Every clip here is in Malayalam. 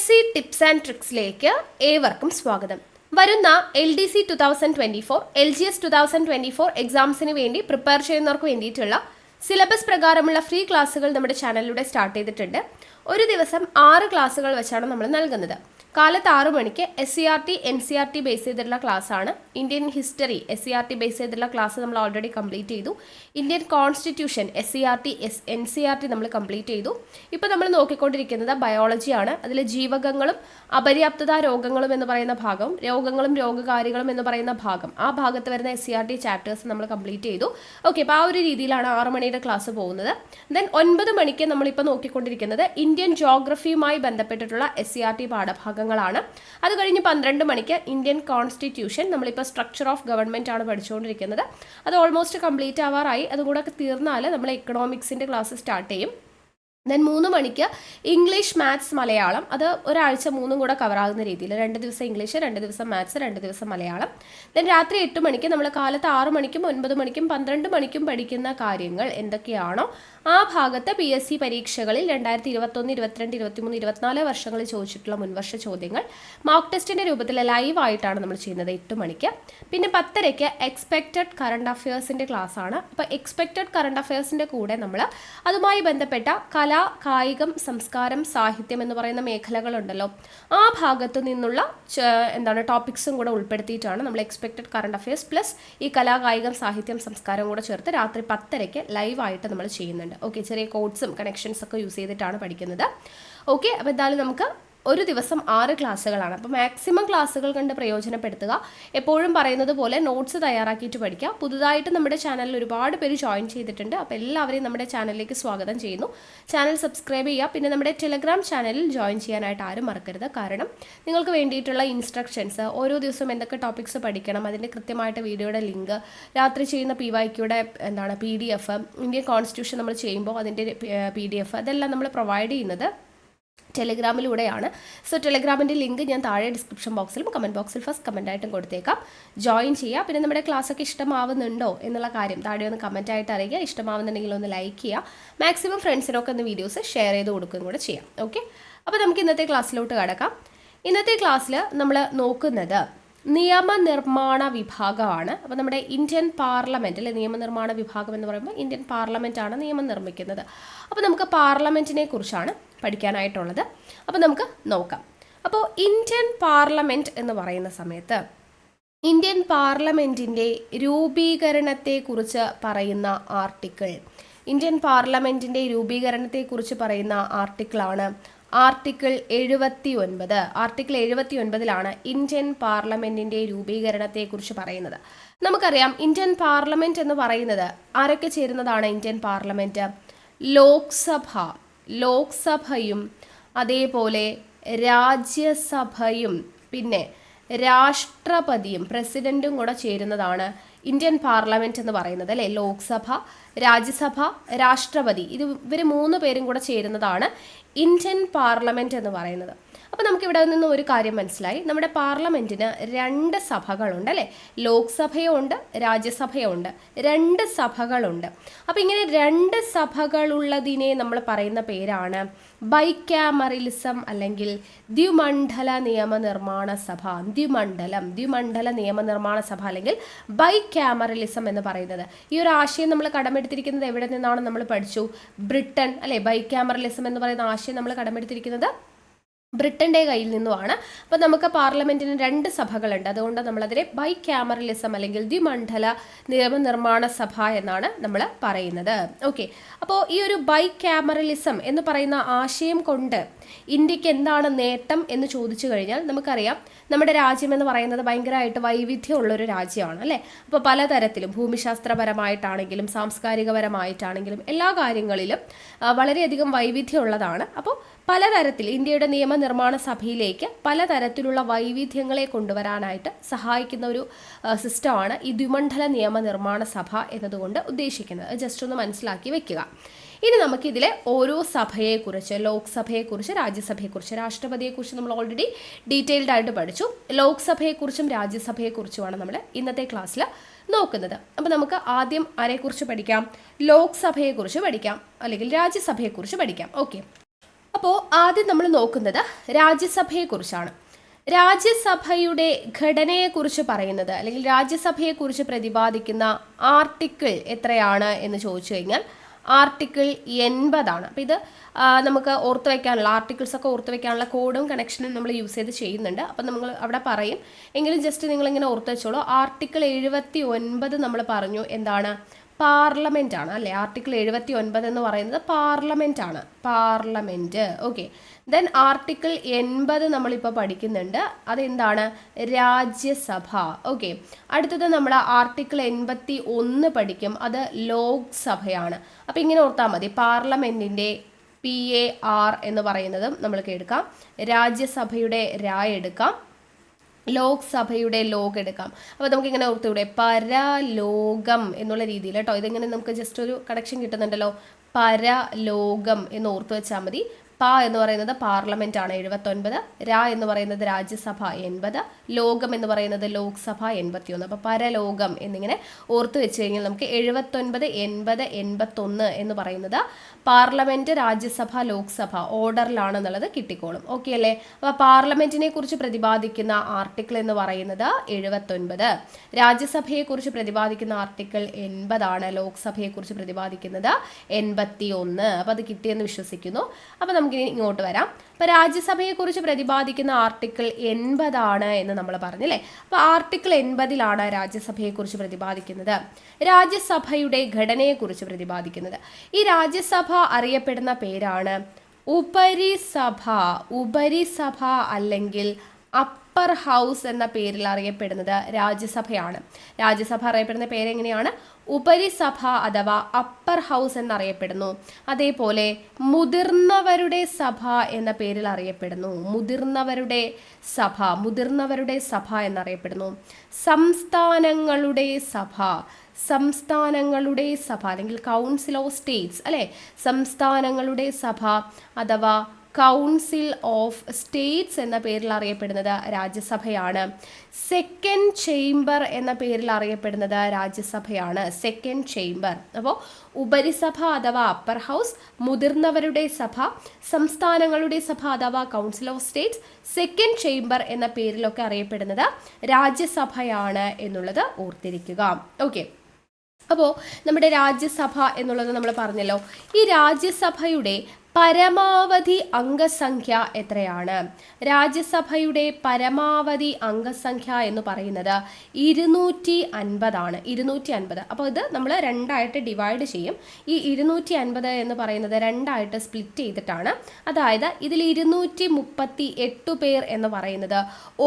സി ടിപ്സ് ആൻഡ് ട്രിക്സിലേക്ക് ഏവർക്കും സ്വാഗതം. വരുന്ന LDC 2024, LGS 2024 എക്സാംസിന് വേണ്ടി പ്രിപ്പയർ ചെയ്യുന്നവർക്ക് വേണ്ടിയിട്ടുള്ള സിലബസ് പ്രകാരമുള്ള ഫ്രീ ക്ലാസ്സുകൾ നമ്മുടെ ചാനലിലൂടെ സ്റ്റാർട്ട് ചെയ്തിട്ടുണ്ട്. ഒരു ദിവസം 6 ക്ലാസ്സുകൾ വെച്ചാണ് നമ്മൾ നൽകുന്നത്. കാലത്ത് 6 മണിക്ക് SCRT NCRT ബേസ് ചെയ്തിട്ടുള്ള ക്ലാസ്സാണ്. ഇന്ത്യൻ ഹിസ്റ്ററി SCRT ബേസ് ചെയ്തിട്ടുള്ള ക്ലാസ് നമ്മൾ ഓൾറെഡി കംപ്ലീറ്റ് ചെയ്തു. ഇന്ത്യൻ കോൺസ്റ്റിറ്റ്യൂഷൻ SCRT NCRT നമ്മൾ കംപ്ലീറ്റ് ചെയ്തു. ഇപ്പോൾ നമ്മൾ നോക്കിക്കൊണ്ടിരിക്കുന്നത് ബയോളജിയാണ്. അതിൽ ജീവകങ്ങളും അപര്യാപ്തത രോഗങ്ങളും എന്ന് പറയുന്ന ഭാഗം, രോഗങ്ങളും രോഗകാരികളും എന്ന് പറയുന്ന ഭാഗം, ആ ഭാഗത്ത് വരുന്ന SCRT ചാപ്റ്റേഴ്സ് നമ്മൾ കംപ്ലീറ്റ് ചെയ്തു. ഓക്കെ, അപ്പോൾ ആ ഒരു രീതിയിലാണ് 6 മണിയുടെ ക്ലാസ് പോകുന്നത്. ദെൻ 9 മണിക്ക് നമ്മളിപ്പോൾ നോക്കിക്കൊണ്ടിരിക്കുന്നത് ഇന്ത്യൻ ജോഗ്രഫിയുമായി ബന്ധപ്പെട്ടിട്ടുള്ള SCRT പാഠഭാഗങ്ങളാണ്. അത് കഴിഞ്ഞ് 12 മണിക്ക് ഇന്ത്യൻ കോൺസ്റ്റിറ്റ്യൂഷൻ, നമ്മളിപ്പോൾ സ്ട്രക്ചർ ഓഫ് ഗവൺമെൻറ് ആണ് പഠിച്ചുകൊണ്ടിരിക്കുന്നത്. അത് ഓൾമോസ്റ്റ് കംപ്ലീറ്റ് ആവാറായി. അതുകൂടെ തീർന്നാൽ നമ്മൾ എക്കണോമിക്സിൻ്റെ ക്ലാസ് സ്റ്റാർട്ട് ചെയ്യും. ദെൻ 3 മണിക്ക് ഇംഗ്ലീഷ്, മാത്സ്, മലയാളം, അത് ഒരാഴ്ച 3 കൂടെ കവറാകുന്ന രീതിയിൽ 2 ദിവസം ഇംഗ്ലീഷ്, 2 ദിവസം മാത്സ്, 2 ദിവസം മലയാളം. ദെൻ രാത്രി 8 മണിക്ക് നമ്മൾ കാലത്ത് 6 മണിക്കും 9 മണിക്കും 12 മണിക്കും പഠിക്കുന്ന കാര്യങ്ങൾ എന്തൊക്കെയാണോ ആ ഭാഗത്ത് PSC പരീക്ഷകളിൽ 2021, 22, 23, 24 വർഷങ്ങളിൽ ചോദിച്ചിട്ടുള്ള മുൻവർഷ ചോദ്യങ്ങൾ മോക്ക് ടെസ്റ്റിൻ്റെ രൂപത്തിൽ ലൈവായിട്ടാണ് നമ്മൾ ചെയ്യുന്നത് 8 മണിക്ക്. പിന്നെ 10:30 എക്സ്പെക്റ്റഡ് കറണ്ട് അഫയേഴ്സിൻ്റെ ക്ലാസ് ആണ്. അപ്പോൾ എക്സ്പെക്റ്റഡ് കറണ്ട് അഫയേഴ്സിൻ്റെ കൂടെ നമ്മൾ അതുമായി ബന്ധപ്പെട്ട കല, കായികം, സംസ്കാരം, സാഹിത്യം എന്ന് പറയുന്ന മേഖലകളുണ്ടല്ലോ, ആ ഭാഗത്തു നിന്നുള്ള ടോപ്പിക്സും കൂടെ ഉൾപ്പെടുത്തിയിട്ടാണ് നമ്മൾ എക്സ്പെക്റ്റഡ് കറണ്ട് അഫയേഴ്സ് പ്ലസ് ഈ കലാ, കായികം, സാഹിത്യം, സംസ്കാരം കൂടെ ചേർത്ത് രാത്രി 10:30 ലൈവായിട്ട് നമ്മൾ ചെയ്യുന്നുണ്ട്. ഓക്കെ, ചെറിയ കോഡ്സും കണക്ഷൻസ് ഒക്കെ യൂസ് ചെയ്തിട്ടാണ് പഠിക്കുന്നത്. ഓക്കെ, അപ്പോൾ എന്തായാലും നമുക്ക് ഒരു ദിവസം 6 ക്ലാസ്സുകളാണ്. അപ്പോൾ മാക്സിമം ക്ലാസ്സുകൾ കണ്ട് പ്രയോജനപ്പെടുത്തുക. എപ്പോഴും പറയുന്നത് പോലെ നോട്ട്സ് തയ്യാറാക്കിയിട്ട് പഠിക്കുക. പുതുതായിട്ട് നമ്മുടെ ചാനലിൽ ഒരുപാട് പേര് ജോയിൻ ചെയ്തിട്ടുണ്ട്. അപ്പോൾ എല്ലാവരെയും നമ്മുടെ ചാനലിലേക്ക് സ്വാഗതം ചെയ്യുന്നു. ചാനൽ സബ്സ്ക്രൈബ് ചെയ്യുക. പിന്നെ നമ്മുടെ ടെലഗ്രാം ചാനലിൽ ജോയിൻ ചെയ്യാനായിട്ട് ആരും മറക്കരുത്. കാരണം നിങ്ങൾക്ക് വേണ്ടിയിട്ടുള്ള ഇൻസ്ട്രക്ഷൻസ്, ഓരോ ദിവസവും എന്തൊക്കെ ടോപ്പിക്സ് പഠിക്കണം, അതിൻ്റെ കൃത്യമായിട്ട് വീഡിയോയുടെ ലിങ്ക്, രാത്രി ചെയ്യുന്ന PYQയുടെ PDF, ഇന്ത്യൻ കോൺസ്റ്റിറ്റ്യൂഷൻ നമ്മൾ ചെയ്യുമ്പോൾ അതിൻ്റെ PDF, അതെല്ലാം നമ്മൾ പ്രൊവൈഡ് ചെയ്യുന്നത് ടെലഗ്രാമിലൂടെയാണ്. സോ ടെലഗ്രാമിൻ്റെ ലിങ്ക് ഞാൻ താഴെ ഡിസ്ക്രിപ്ഷൻ ബോക്സിലും കമൻറ്റ് ബോക്സിൽ ഫസ്റ്റ് കമൻറ്റായിട്ടും കൊടുത്തേക്കാം. ജോയിൻ ചെയ്യുക. പിന്നെ നമ്മുടെ ക്ലാസ്സൊക്കെ ഇഷ്ടമാവുന്നുണ്ടോ എന്നുള്ള കാര്യം താഴെ ഒന്ന് കമൻറ്റായിട്ട് അറിയുക. ഇഷ്ടമാവുന്നുണ്ടെങ്കിൽ ഒന്ന് ലൈക്ക് ചെയ്യുക. മാക്സിമം ഫ്രണ്ട്സിനൊക്കെ ഒന്ന് വീഡിയോസ് ഷെയർ ചെയ്ത് കൊടുക്കുകയും കൂടെ ചെയ്യാം. ഓക്കെ, അപ്പോൾ നമുക്ക് ഇന്നത്തെ ക്ലാസ്സിലോട്ട് കടക്കാം. ഇന്നത്തെ ക്ലാസ്സിൽ നമ്മൾ നോക്കുന്നത് നിയമനിർമ്മാണ വിഭാഗമാണ്. അപ്പോൾ നമ്മുടെ ഇന്ത്യൻ പാർലമെൻറ്റിൽ നിയമനിർമ്മാണ വിഭാഗം എന്ന് പറയുമ്പോൾ ഇന്ത്യൻ പാർലമെൻറ്റാണ് നിയമം നിർമ്മിക്കുന്നത്. അപ്പോൾ നമുക്ക് പാർലമെൻറ്റിനെ കുറിച്ചാണ് പഠിക്കാനായിട്ടുള്ളത്. അപ്പോൾ നമുക്ക് നോക്കാം. അപ്പോൾ ഇന്ത്യൻ പാർലമെൻറ്റ് എന്ന് പറയുന്ന സമയത്ത് ഇന്ത്യൻ പാർലമെൻറ്റിൻ്റെ രൂപീകരണത്തെക്കുറിച്ച് പറയുന്ന ആർട്ടിക്കിൾ, ഇന്ത്യൻ പാർലമെൻറ്റിൻ്റെ രൂപീകരണത്തെക്കുറിച്ച് പറയുന്ന ആർട്ടിക്കിളാണ് ആർട്ടിക്കിൾ 79. ആർട്ടിക്കിൾ 79ലാണ് ഇന്ത്യൻ പാർലമെൻറ്റിൻ്റെ രൂപീകരണത്തെക്കുറിച്ച് പറയുന്നത്. നമുക്കറിയാം ഇന്ത്യൻ പാർലമെൻറ്റ് എന്ന് പറയുന്നത് ആരൊക്കെ ചേരുന്നതാണ്? ഇന്ത്യൻ പാർലമെൻറ്റ് ലോക്സഭയും അതേപോലെ രാജ്യസഭയും പിന്നെ രാഷ്ട്രപതിയും പ്രസിഡൻറ്റും കൂടെ ചേരുന്നതാണ് ഇന്ത്യൻ പാർലമെൻറ്റ് എന്ന് പറയുന്നത്, അല്ലേ? ലോക്സഭ, രാജ്യസഭ, രാഷ്ട്രപതി, ഇവർ 3 പേരും കൂടെ ചേരുന്നതാണ് ഇന്ത്യൻ പാർലമെൻറ്റ് എന്ന് പറയുന്നത്. അപ്പോൾ നമുക്കിവിടെ നിന്ന് ഒരു കാര്യം മനസ്സിലായി. നമ്മുടെ പാർലമെൻറ്റിന് 2 സഭകളുണ്ട്, അല്ലേ? ലോക്സഭയും ഉണ്ട്, രാജ്യസഭയും ഉണ്ട്, 2 സഭകളുണ്ട്. അപ്പോൾ ഇങ്ങനെ 2 സഭകളുള്ളതിനെ നമ്മൾ പറയുന്ന പേരാണ് ബൈക്യാമറലിസം അല്ലെങ്കിൽ ദ്വിമണ്ഡല നിയമനിർമ്മാണ സഭ. ദ്വിമണ്ഡല നിയമനിർമ്മാണ സഭ അല്ലെങ്കിൽ ബൈക്യാമറലിസം എന്ന് പറയുന്നത്. ഈ ഒരു ആശയം നമ്മൾ കടമെടുത്തിരിക്കുന്നത് എവിടെ നിന്നാണ്? നമ്മൾ പഠിച്ചു, ബ്രിട്ടൻ, അല്ലേ? ബൈക്യാമറലിസം എന്ന് പറയുന്ന ആശയം നമ്മൾ കടമെടുത്തിരിക്കുന്നത് ബ്രിട്ടൻ്റെ കയ്യിൽ നിന്നുമാണ്. അപ്പോൾ നമുക്ക് പാർലമെൻറ്റിന് 2 സഭകളുണ്ട്. അതുകൊണ്ട് നമ്മളതിനെ ബൈക്യാമറലിസം അല്ലെങ്കിൽ ദ്വിമണ്ഡല നിയമനിർമ്മാണ സഭ എന്നാണ് നമ്മൾ പറയുന്നത്. ഓക്കെ, അപ്പോൾ ഈ ഒരു ബൈക്യാമറലിസം എന്ന് പറയുന്ന ആശയം കൊണ്ട് ഇന്ത്യക്ക് എന്താണ് നേട്ടം എന്ന് ചോദിച്ചു കഴിഞ്ഞാൽ നമുക്കറിയാം നമ്മുടെ രാജ്യം എന്ന് പറയുന്നത് ഭയങ്കരമായിട്ട് വൈവിധ്യമുള്ളൊരു രാജ്യമാണ്, അല്ലേ? അപ്പോൾ പലതരത്തിലും ഭൂമിശാസ്ത്രപരമായിട്ടാണെങ്കിലും സാംസ്കാരികപരമായിട്ടാണെങ്കിലും എല്ലാ കാര്യങ്ങളിലും വളരെയധികം വൈവിധ്യമുള്ളതാണ്. അപ്പോൾ പലതരത്തിൽ ഇന്ത്യയുടെ നിയമനിർമ്മാണ സഭയിലേക്ക് പലതരത്തിലുള്ള വൈവിധ്യങ്ങളെ കൊണ്ടുവരാനായിട്ട് സഹായിക്കുന്ന ഒരു സിസ്റ്റമാണ് ഈ ദ്വിമണ്ഡല നിയമനിർമ്മാണ സഭ എന്നതുകൊണ്ട് ഉദ്ദേശിക്കുന്നത്. ജസ്റ്റ് ഒന്ന് മനസ്സിലാക്കി വെക്കുക. ഇനി നമുക്കിതിലെ ഓരോ സഭയെക്കുറിച്ച്, ലോക്സഭയെക്കുറിച്ച്, രാജ്യസഭയെക്കുറിച്ച്, രാഷ്ട്രപതിയെക്കുറിച്ച് നമ്മൾ ഓൾറെഡി ഡീറ്റെയിൽഡ് ആയിട്ട് പഠിച്ചു. ലോക്സഭയെക്കുറിച്ചും രാജ്യസഭയെക്കുറിച്ചുമാണ് നമ്മൾ ഇന്നത്തെ ക്ലാസ്സിൽ നോക്കുന്നത്. അപ്പോൾ നമുക്ക് ആദ്യം ആരെക്കുറിച്ച് പഠിക്കാം? ലോക്സഭയെക്കുറിച്ച് പഠിക്കാം, അല്ലെങ്കിൽ രാജ്യസഭയെക്കുറിച്ച് പഠിക്കാം. ഓക്കെ, അപ്പോൾ ആദ്യം നമ്മൾ നോക്കുന്നത് രാജ്യസഭയെക്കുറിച്ചാണ്. രാജ്യസഭയുടെ ഘടനയെക്കുറിച്ച് പറയുന്നത് അല്ലെങ്കിൽ രാജ്യസഭയെക്കുറിച്ച് പ്രതിപാദിക്കുന്ന ആർട്ടിക്കിൾ എത്രയാണ് എന്ന് ചോദിച്ചു കഴിഞ്ഞാൽ ആർട്ടിക്കിൾ 80 അപ്പോൾ ഇത് നമുക്ക് ഓർത്തു വയ്ക്കാനുള്ള ആർട്ടിക്കിൾസ് ഒക്കെ ഓർത്തു വയ്ക്കാനുള്ള കോഡും കണക്ഷനും നമ്മൾ യൂസ് ചെയ്ത് ചെയ്യുന്നുണ്ട്. അപ്പം നമ്മൾ അവിടെ പറയും, എങ്കിലും ജസ്റ്റ് നിങ്ങളിങ്ങനെ ഓർത്ത് വെച്ചോളൂ. ആർട്ടിക്കിൾ 79 നമ്മൾ പറഞ്ഞു എന്താണ്, പാർലമെന്റ് ആണ് അല്ലേ. ആർട്ടിക്കിൾ 79 എന്ന് പറയുന്നത് പാർലമെന്റ് ആണ്, പാർലമെന്റ്. ഓക്കെ, ദെൻ ആർട്ടിക്കിൾ 80 നമ്മളിപ്പോൾ പഠിക്കുന്നുണ്ട്, അതെന്താണ്, രാജ്യസഭ. ഓക്കെ, അടുത്തത് നമ്മൾ ആർട്ടിക്കിൾ 81 പഠിക്കും, അത് ലോക്സഭയാണ്. അപ്പം ഇങ്ങനെ ഓർത്താൽ മതി, പാർലമെന്റിന്റെ PAR എന്ന് പറയുന്നതും നമ്മൾക്ക് എടുക്കാം, രാജ്യസഭയുടെ എടുക്കാം, ലോക്സഭയുടെ ലോഗ് എടുക്കാം. അപ്പോൾ നമുക്ക് ഇങ്ങനെ ഓർത്തുകൂടെ, പരലോകം എന്നുള്ള രീതിയിൽ കേട്ടോ. ഇതിങ്ങനെ നമുക്ക് ജസ്റ്റ് ഒരു കണക്ഷൻ കിട്ടുന്നുണ്ടല്ലോ, പരലോകം എന്ന് ഓർത്തു വെച്ചാൽ മതി. പ എന്ന് പറയുന്നത് പാർലമെന്റ് ആണ് 79, രാ എന്ന് പറയുന്നത് രാജ്യസഭ 80, ലോകം എന്ന് പറയുന്നത് ലോക്സഭ 81. അപ്പോൾ പരലോകം എന്നിങ്ങനെ ഓർത്തു വെച്ച് കഴിഞ്ഞാൽ നമുക്ക് 79, 80, 81 എന്ന് പറയുന്നത് പാർലമെന്റ്, രാജ്യസഭ, ലോക്സഭ ഓർഡറിലാണെന്നുള്ളത് കിട്ടിക്കോളും. ഓക്കെ അല്ലേ. അപ്പോൾ പാർലമെന്റിനെ കുറിച്ച് പ്രതിപാദിക്കുന്ന ആർട്ടിക്കിൾ എന്ന് പറയുന്നത് 79, രാജ്യസഭയെക്കുറിച്ച് പ്രതിപാദിക്കുന്ന ആർട്ടിക്കിൾ 80 ആണ്, ലോക്സഭയെക്കുറിച്ച് പ്രതിപാദിക്കുന്നത് 81. അപ്പോൾ അത് കിട്ടിയെന്ന് വിശ്വസിക്കുന്നു. അപ്പോൾ നമുക്ക് ഇങ്ങോട്ട് വരാം. അപ്പോൾ രാജ്യസഭയെക്കുറിച്ച് പ്രതിപാദിക്കുന്ന ആർട്ടിക്കിൾ 80 ആണ് എന്ന് നമ്മൾ പറഞ്ഞല്ലേ. അപ്പോൾ ആർട്ടിക്കിൾ 80 രാജ്യസഭയെക്കുറിച്ച് പ്രതിപാദിക്കുന്നത്, രാജ്യസഭയുടെ ഘടനയെക്കുറിച്ച് പ്രതിപാദിക്കുന്നത്. ഈ രാജ്യസഭ അറിയപ്പെടുന്ന പേരാണ് ഉപരിസഭ. ഉപരിസഭ അല്ലെങ്കിൽ അപ്പർ ഹൗസ് എന്ന പേരിൽ അറിയപ്പെടുന്നത് രാജ്യസഭയാണ്. രാജ്യസഭ അറിയപ്പെടുന്ന പേരെങ്ങനെയാണ്, ഉപരിസഭ അഥവാ അപ്പർ ഹൗസ് എന്നറിയപ്പെടുന്നു. അതേപോലെ മുതിർന്നവരുടെ സഭ എന്ന പേരിൽ അറിയപ്പെടുന്നു, മുതിർന്നവരുടെ സഭ, മുതിർന്നവരുടെ സഭ എന്നറിയപ്പെടുന്നു. സംസ്ഥാനങ്ങളുടെ സഭ, സംസ്ഥാനങ്ങളുടെ സഭ അല്ലെങ്കിൽ കൗൺസിൽ ഓഫ് സ്റ്റേറ്റ്സ് അല്ലെ, സംസ്ഥാനങ്ങളുടെ സഭ അഥവാ കൗൺസിൽ ഓഫ് സ്റ്റേറ്റ്സ് എന്ന പേരിൽ അറിയപ്പെടുന്നത് രാജ്യസഭയാണ്. സെക്കൻഡ് ചേംബർ എന്ന പേരിൽ അറിയപ്പെടുന്നത് രാജ്യസഭയാണ്, സെക്കൻഡ് ചേംബർ. അപ്പോൾ ഉപരിസഭ അഥവാ അപ്പർ ഹൗസ്, മുതിർന്നവരുടെ സഭ, സംസ്ഥാനങ്ങളുടെ സഭ അഥവാ council of States, second chamber എന്ന പേരിലൊക്കെ അറിയപ്പെടുന്നത് രാജ്യസഭയാണ് എന്നുള്ളത് ഓർത്തിരിക്കുക. ഓക്കെ, അപ്പോൾ നമ്മുടെ രാജ്യസഭ എന്നുള്ളത് നമ്മൾ പറഞ്ഞല്ലോ. ഈ രാജ്യസഭയുടെ പരമാവധി അംഗസംഖ്യ എത്രയാണ്? രാജ്യസഭയുടെ പരമാവധി അംഗസംഖ്യ എന്ന് പറയുന്നത് 250 ആണ്, 250. അപ്പോൾ ഇത് നമ്മൾ രണ്ടായിട്ട് ഡിവൈഡ് ചെയ്യും. ഈ 250 എന്ന് പറയുന്നത് രണ്ടായിട്ട് സ്പ്ലിറ്റ് ചെയ്തിട്ടാണ്. അതായത് ഇതിൽ 238 പേർ എന്ന് പറയുന്നത്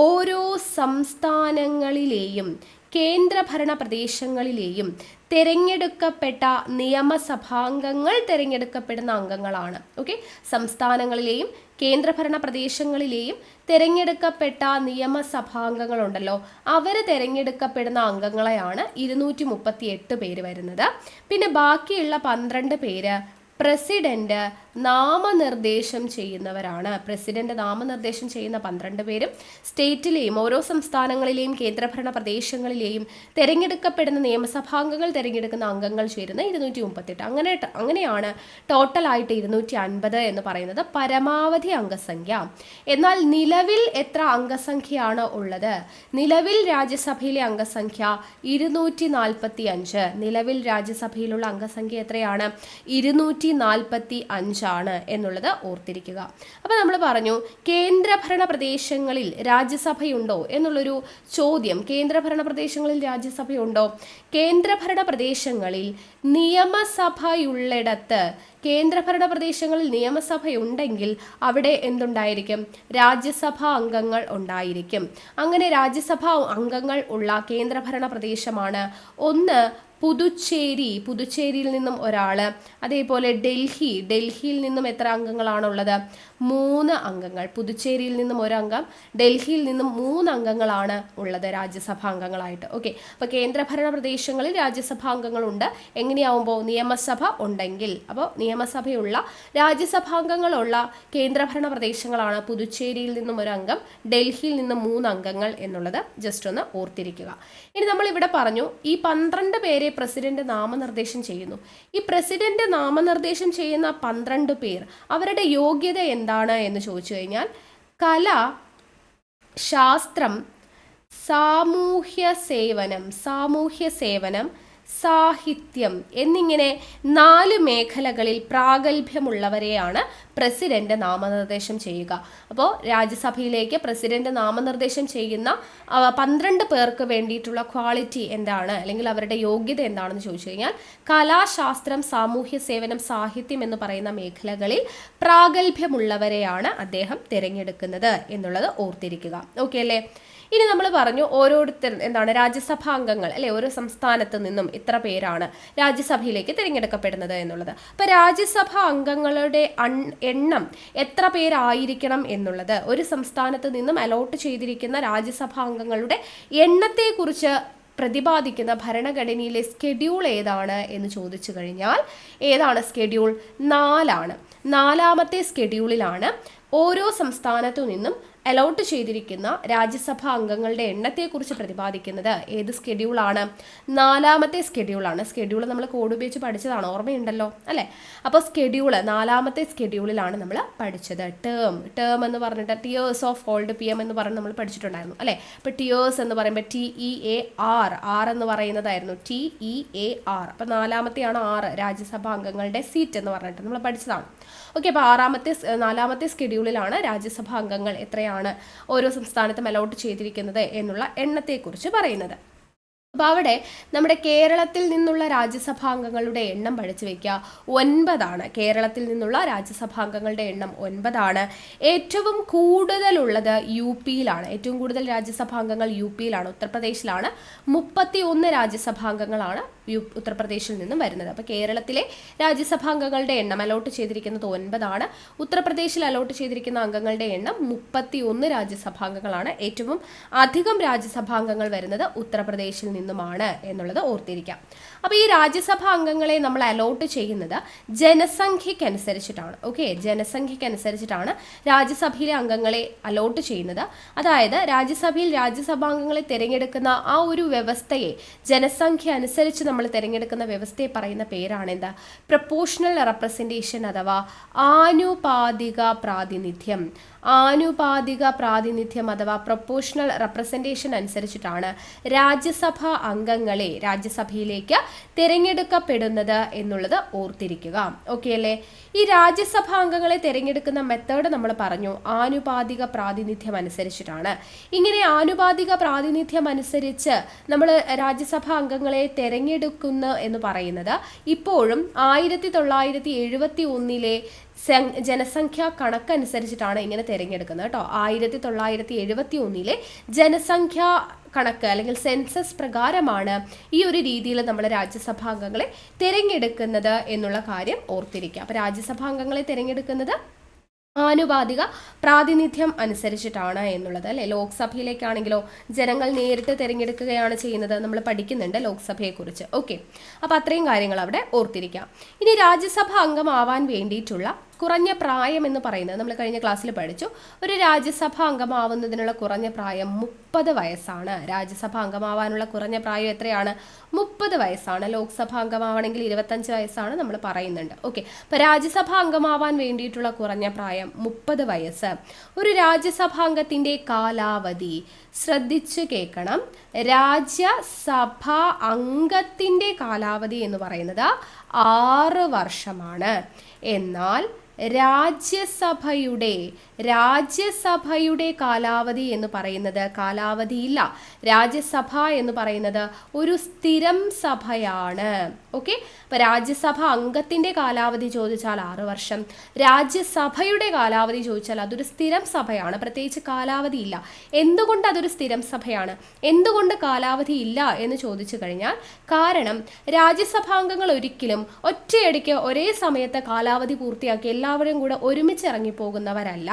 ഓരോ സംസ്ഥാനങ്ങളിലെയും കേന്ദ്രഭരണ പ്രദേശങ്ങളിലെയും തിരഞ്ഞെടുക്കപ്പെട്ട നിയമസഭാംഗങ്ങൾ തിരഞ്ഞെടുക്കപ്പെടുന്ന അംഗങ്ങളാണ്. ഓക്കെ, സംസ്ഥാനങ്ങളിലെയും കേന്ദ്രഭരണ പ്രദേശങ്ങളിലെയും തിരഞ്ഞെടുക്കപ്പെട്ട നിയമസഭാംഗങ്ങളുണ്ടല്ലോ, അവർ തിരഞ്ഞെടുക്കപ്പെടുന്ന അംഗങ്ങളെയാണ് 238 പേര് വരുന്നത്. പിന്നെ ബാക്കിയുള്ള 12 പേര് പ്രസിഡന്റ് നാമനിർദ്ദേശം ചെയ്യുന്നവരാണ്. പ്രസിഡന്റ് നാമനിർദ്ദേശം ചെയ്യുന്ന 12 പേരും സ്റ്റേറ്റിലെയും ഓരോ സംസ്ഥാനങ്ങളിലെയും കേന്ദ്രഭരണ പ്രദേശങ്ങളിലെയും തിരഞ്ഞെടുക്കപ്പെടുന്ന നിയമസഭാംഗങ്ങൾ തിരഞ്ഞെടുക്കുന്ന അംഗങ്ങൾ ചേരുന്ന 238. അങ്ങനെയാണ് ടോട്ടലായിട്ട് 250 എന്ന് പറയുന്നത് പരമാവധി അംഗസംഖ്യ. എന്നാൽ നിലവിൽ എത്ര അംഗസംഖ്യയാണ് ഉള്ളത്? നിലവിൽ രാജ്യസഭയിലെ അംഗസംഖ്യ 245. നിലവിൽ രാജ്യസഭയിലുള്ള അംഗസംഖ്യ എത്രയാണ്? 245 ആണ് എന്നുള്ളത് ഓർത്തിരിക്കുക. അപ്പോൾ നമ്മൾ പറഞ്ഞു കേന്ദ്രഭരണ പ്രദേശങ്ങളിൽ രാജ്യസഭയുണ്ടോ എന്നുള്ളൊരു ചോദ്യം. കേന്ദ്രഭരണ പ്രദേശങ്ങളിൽ രാജ്യസഭയുണ്ടോ? കേന്ദ്രഭരണ പ്രദേശങ്ങളിൽ നിയമസഭയുള്ളിടത്ത്, കേന്ദ്രഭരണ പ്രദേശങ്ങളിൽ നിയമസഭയുണ്ടെങ്കിൽ അവിടെ എന്തുണ്ടായിരിക്കും? രാജ്യസഭാ അംഗങ്ങൾ ഉണ്ടായിരിക്കും. അങ്ങനെ രാജ്യസഭാ അംഗങ്ങൾ ഉള്ള കേന്ദ്രഭരണ പ്രദേശമാണ് ഒന്ന് പുതുച്ചേരി, പുതുച്ചേരിയിൽ നിന്നും ഒരാൾ. അതേപോലെ ഡൽഹിയിൽ നിന്നും എത്ര അംഗങ്ങളാണുള്ളത്? 3 അംഗങ്ങൾ, പുതുച്ചേരിയിൽ നിന്നും 1 അംഗം, ഡൽഹിയിൽ നിന്നും 3 അംഗങ്ങളാണ് ഉള്ളത് രാജ്യസഭാ അംഗങ്ങളായിട്ട്. ഓക്കെ, അപ്പോൾ കേന്ദ്രഭരണ പ്രദേശങ്ങളിൽ രാജ്യസഭാ അംഗങ്ങളുണ്ട്. എങ്ങനെയാവുമ്പോൾ നിയമസഭ ഉണ്ടെങ്കിൽ, അപ്പോൾ നിയമസഭയുള്ള രാജ്യസഭാംഗങ്ങളുള്ള കേന്ദ്രഭരണ പ്രദേശങ്ങളാണ് പുതുച്ചേരിയിൽ നിന്നും 1 അംഗം, ഡൽഹിയിൽ നിന്നും 3 അംഗങ്ങൾ എന്നുള്ളത് ജസ്റ്റ് ഒന്ന് ഓർത്തിരിക്കുക. ഇനി നമ്മൾ ഇവിടെ പറഞ്ഞു ഈ 12 പേരെ പ്രസിഡന്റ് നാമനിർദ്ദേശം ചെയ്യുന്നു. ഈ പ്രസിഡന്റ് നാമനിർദ്ദേശം ചെയ്യുന്ന 12 പേർ അവരുടെ യോഗ്യത എന്താണ് എന്ന് ചോദിച്ചു കഴിഞ്ഞാൽ കല, ശാസ്ത്രം, സാമൂഹ്യ സേവനം, സാഹിത്യം എന്നിങ്ങനെ 4 മേഖലകളിൽ പ്രാഗൽഭ്യമുള്ളവരെയാണ് പ്രസിഡന്റ് നാമനിർദ്ദേശം ചെയ്യുക. അപ്പോൾ രാജ്യസഭയിലേക്ക് പ്രസിഡന്റ് നാമനിർദ്ദേശം ചെയ്യുന്ന 12 പേർക്ക് വേണ്ടിയിട്ടുള്ള ക്വാളിറ്റി എന്താണ്, അല്ലെങ്കിൽ അവരുടെ യോഗ്യത എന്താണെന്ന് ചോദിച്ചു കഴിഞ്ഞാൽ കലാശാസ്ത്രം, സാമൂഹ്യ സേവനം, സാഹിത്യം എന്ന് പറയുന്ന മേഖലകളിൽ പ്രാഗൽഭ്യമുള്ളവരെയാണ് അദ്ദേഹം തിരഞ്ഞെടുക്കുന്നത് എന്നുള്ളത് ഓർത്തിരിക്കുക. ഓക്കെ അല്ലേ? ഇനി നമ്മൾ പറഞ്ഞു ഓരോരുത്തർ എന്താണ് രാജ്യസഭാ അംഗങ്ങൾ അല്ലെ, ഓരോ സംസ്ഥാനത്ത് നിന്നും ഇത്ര പേരാണ് രാജ്യസഭയിലേക്ക് തിരഞ്ഞെടുക്കപ്പെടുന്നത് എന്നുള്ളത്. അപ്പോൾ രാജ്യസഭാ അംഗങ്ങളുടെ എണ്ണം എത്ര പേരായിരിക്കണം എന്നുള്ളത്, ഒരു സംസ്ഥാനത്ത് നിന്നും അലോട്ട് ചെയ്തിരിക്കുന്ന രാജ്യസഭാ അംഗങ്ങളുടെ എണ്ണത്തെക്കുറിച്ച് പ്രതിപാദിക്കുന്ന ഭരണഘടനയിലെ സ്കെഡ്യൂൾ ഏതാണ് എന്ന് ചോദിച്ചു കഴിഞ്ഞാൽ ഏതാണ് സ്കെഡ്യൂൾ? 4 4ാമത്തെ സ്കെഡ്യൂളിലാണ് ഓരോ സംസ്ഥാനത്തു നിന്നും അലോട്ട് ചെയ്തിരിക്കുന്ന രാജ്യസഭാ അംഗങ്ങളുടെ എണ്ണത്തെക്കുറിച്ച് പ്രതിപാദിക്കുന്നത്. ഏത് സ്കെഡ്യൂളാണ്? 4ാമത്തെ സ്കെഡ്യൂളാണ്. സ്കെഡ്യൂൾ നമ്മൾ കോഡ് ഉപയോഗിച്ച് പഠിച്ചതാണ്, ഓർമ്മയുണ്ടല്ലോ അല്ലേ? അപ്പോൾ സ്കെഡ്യൂൾ 4ാമത്തെ സ്കെഡ്യൂളിലാണ് നമ്മൾ പഠിച്ചത്. ടേം എന്ന് പറഞ്ഞിട്ട് ടിയേഴ്സ് ഓഫ് ഓൾഡ് PM എന്ന് പറഞ്ഞ് നമ്മൾ പഠിച്ചിട്ടുണ്ടായിരുന്നു അല്ലേ? അപ്പോൾ ടിയേഴ്സ് എന്ന് പറയുമ്പോൾ TEAR എന്ന് പറയുന്നതായിരുന്നു TEAR. അപ്പോൾ 4ാമത്തെയാണ് 6 രാജ്യസഭാ അംഗങ്ങളുടെ സീറ്റ് എന്ന് പറഞ്ഞിട്ട് നമ്മൾ പഠിച്ചതാണ്. ഓക്കെ, അപ്പോൾ 4ാമത്തെ സ്കെഡ്യൂളിലാണ് രാജ്യസഭാ അംഗങ്ങൾ എത്രയാണ് ഓരോ സംസ്ഥാനത്തും അലോട്ട് ചെയ്തിരിക്കുന്നത് എന്നുള്ള എണ്ണത്തെക്കുറിച്ച് പറയുന്നത്. അപ്പോൾ അവിടെ നമ്മുടെ കേരളത്തിൽ നിന്നുള്ള രാജ്യസഭാംഗങ്ങളുടെ എണ്ണം പഠിച്ചു വെക്കുക, 9 കേരളത്തിൽ നിന്നുള്ള രാജ്യസഭാംഗങ്ങളുടെ എണ്ണം 9. ഏറ്റവും കൂടുതലുള്ളത് UP-യിലാണ്. ഏറ്റവും കൂടുതൽ രാജ്യസഭാംഗങ്ങൾ UP-യിലാണ്, ഉത്തർപ്രദേശിലാണ്. 31 രാജ്യസഭാംഗങ്ങളാണ് ഉത്തർപ്രദേശിൽ നിന്നും വരുന്നത്. അപ്പോൾ കേരളത്തിലെ രാജ്യസഭാംഗങ്ങളുടെ എണ്ണം അലോട്ട് ചെയ്തിരിക്കുന്നത് 9. ഉത്തർപ്രദേശിൽ അലോട്ട് ചെയ്തിരിക്കുന്ന അംഗങ്ങളുടെ എണ്ണം 31 രാജ്യസഭാംഗങ്ങളാണ്. ഏറ്റവും അധികം രാജ്യസഭാംഗങ്ങൾ വരുന്നത് ഉത്തർപ്രദേശിൽ നിന്നുമാണ് എന്നുള്ളത് ഓർത്തിരിക്കാം. അപ്പോൾ ഈ രാജ്യസഭാ അംഗങ്ങളെ നമ്മൾ അലോട്ട് ചെയ്യുന്നത് ജനസംഖ്യക്കനുസരിച്ചിട്ടാണ്. ഓക്കെ, ജനസംഖ്യക്കനുസരിച്ചിട്ടാണ് രാജ്യസഭയിലെ അംഗങ്ങളെ അലോട്ട് ചെയ്യുന്നത്. അതായത് രാജ്യസഭയിൽ രാജ്യസഭാംഗങ്ങളെ തിരഞ്ഞെടുക്കുന്ന ആ ഒരു വ്യവസ്ഥയെ, ജനസംഖ്യ അനുസരിച്ച് നമ്മൾ തിരഞ്ഞെടുക്കുന്ന വ്യവസ്ഥയെ പറയുന്ന പേരാണ് എന്താ? പ്രൊപ്പോർഷണൽ റെപ്രസെൻറ്റേഷൻ അഥവാ ആനുപാതിക പ്രാതിനിധ്യം. ആനുപാതിക പ്രാതിനിധ്യം അഥവാ പ്രൊപ്പോർഷണൽ റെപ്രസെൻറ്റേഷൻ അനുസരിച്ചിട്ടാണ് രാജ്യസഭാ അംഗങ്ങളെ രാജ്യസഭയിലേക്ക് തിരഞ്ഞെടുക്കപ്പെടുന്നത് എന്നുള്ളത് ഓർത്തിരിക്കുക. ഓക്കെ അല്ലേ? ഈ രാജ്യസഭാ അംഗങ്ങളെ തിരഞ്ഞെടുക്കുന്ന മെത്തേഡ് നമ്മൾ പറഞ്ഞു ആനുപാതിക പ്രാതിനിധ്യം അനുസരിച്ചിട്ടാണ്. ഇങ്ങനെ ആനുപാതിക പ്രാതിനിധ്യം അനുസരിച്ച് നമ്മൾ രാജ്യസഭാ അംഗങ്ങളെ തിരഞ്ഞെടുക്കുന്നു എന്ന് പറയുന്നത് ഇപ്പോഴും 1971 ജനസംഖ്യാ കണക്കനുസരിച്ചിട്ടാണ് ഇങ്ങനെ തിരഞ്ഞെടുക്കുന്നത് കേട്ടോ. 1971 ജനസംഖ്യാ കണക്ക് അല്ലെങ്കിൽ സെൻസസ് പ്രകാരമാണ് ഈ ഒരു രീതിയിൽ നമ്മൾ രാജ്യസഭാംഗങ്ങളെ തിരഞ്ഞെടുക്കുന്നത് എന്നുള്ള കാര്യം ഓർത്തിരിക്കുക. അപ്പോൾ രാജ്യസഭാംഗങ്ങളെ തിരഞ്ഞെടുക്കുന്നത് ആനുപാതിക പ്രാതിനിധ്യം അനുസരിച്ചിട്ടാണ് എന്നുള്ളത് അല്ലേ. ലോക്സഭയിലേക്കാണെങ്കിലോ ജനങ്ങൾ നേരിട്ട് തിരഞ്ഞെടുക്കുകയാണ് ചെയ്യുന്നത്, നമ്മൾ പഠിക്കുന്നുണ്ട് ലോക്സഭയെക്കുറിച്ച്. ഓക്കെ, അപ്പോൾ അത്രയും കാര്യങ്ങൾ അവിടെ ഓർത്തിരിക്കാം. ഇനി രാജ്യസഭ അംഗമാവാൻ വേണ്ടിയിട്ടുള്ള കുറഞ്ഞ പ്രായം എന്ന് പറയുന്നത് നമ്മൾ കഴിഞ്ഞ ക്ലാസ്സിൽ പഠിച്ചു. ഒരു രാജ്യസഭാ അംഗമാവുന്നതിനുള്ള കുറഞ്ഞ പ്രായം 30 വയസ്സാണ്. രാജ്യസഭാ അംഗമാവാനുള്ള കുറഞ്ഞ പ്രായം എത്രയാണ്? 30 വയസ്സാണ്. ലോക്സഭാ അംഗമാവണമെങ്കിൽ 25 വയസ്സാണ് നമ്മൾ പറയുന്നുണ്ട്. ഓക്കെ, അപ്പോൾ രാജ്യസഭാ അംഗമാവാൻ വേണ്ടിയിട്ടുള്ള കുറഞ്ഞ പ്രായം 30 വയസ്സ്. ഒരു രാജ്യസഭാംഗത്തിൻ്റെ കാലാവധി ശ്രദ്ധിച്ചു കേൾക്കണം. രാജ്യസഭാ അംഗത്തിൻ്റെ കാലാവധി എന്ന് പറയുന്നത് 6 വർഷമാണ്. എന്നാൽ രാജ്യസഭയുടെ കാലാവധി എന്ന് പറയുന്നത് കാലാവധിയില്ല. രാജ്യസഭ എന്ന് പറയുന്നത് ഒരു സ്ഥിരം സഭയാണ്. ഓക്കെ, അപ്പോൾ രാജ്യസഭ അംഗത്തിൻ്റെ കാലാവധി ചോദിച്ചാൽ 6 വർഷം, രാജ്യസഭയുടെ കാലാവധി ചോദിച്ചാൽ അതൊരു സ്ഥിരം സഭയാണ്, പ്രത്യേകിച്ച് കാലാവധി ഇല്ല. എന്തുകൊണ്ട് അതൊരു സ്ഥിരം സഭയാണ്, എന്തുകൊണ്ട് കാലാവധി ഇല്ല എന്ന് ചോദിച്ചു കഴിഞ്ഞാൽ കാരണം രാജ്യസഭാംഗങ്ങൾ ഒരിക്കലും ഒറ്റയടിക്ക് ഒരേ സമയത്ത് കാലാവധി പൂർത്തിയാക്കി എല്ലാ എല്ലാവരും കൂടെ ഒരുമിച്ച് ഇറങ്ങിപ്പോകുന്നവരല്ല.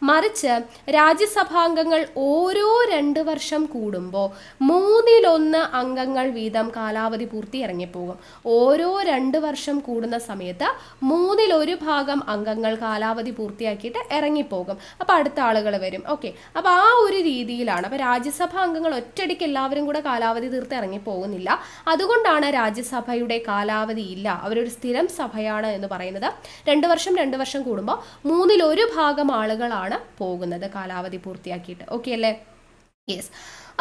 മറിച്ച് രാജ്യസഭാംഗങ്ങൾ ഓരോ 2 വർഷം കൂടുമ്പോൾ 1/3 അംഗങ്ങൾ വീതം കാലാവധി പൂർത്തി ഇറങ്ങിപ്പോകും. ഓരോ 2 വർഷം കൂടുന്ന സമയത്ത് 1/3 ഭാഗം അംഗങ്ങൾ കാലാവധി പൂർത്തിയാക്കിയിട്ട് ഇറങ്ങിപ്പോകും. അപ്പോൾ അടുത്ത ആളുകൾ വരും. ഓക്കെ, അപ്പോൾ ആ ഒരു രീതിയിലാണ്. അപ്പോൾ രാജ്യസഭാ അംഗങ്ങൾ ഒറ്റയടിക്ക് എല്ലാവരും കൂടെ കാലാവധി തീർത്ത് ഇറങ്ങിപ്പോകുന്നില്ല. അതുകൊണ്ടാണ് രാജ്യസഭയുടെ കാലാവധി ഇല്ല, അവരൊരു സ്ഥിരം സഭയാണ് എന്ന് പറയുന്നത്. 2 വർഷം കൂടുമ്പോൾ 1/3 ഭാഗം ആളുകളാണ് പോകുന്നത് കാലാവധി പൂർത്തിയാക്കിയിട്ട്. ഓക്കെ അല്ലേ? യെസ്.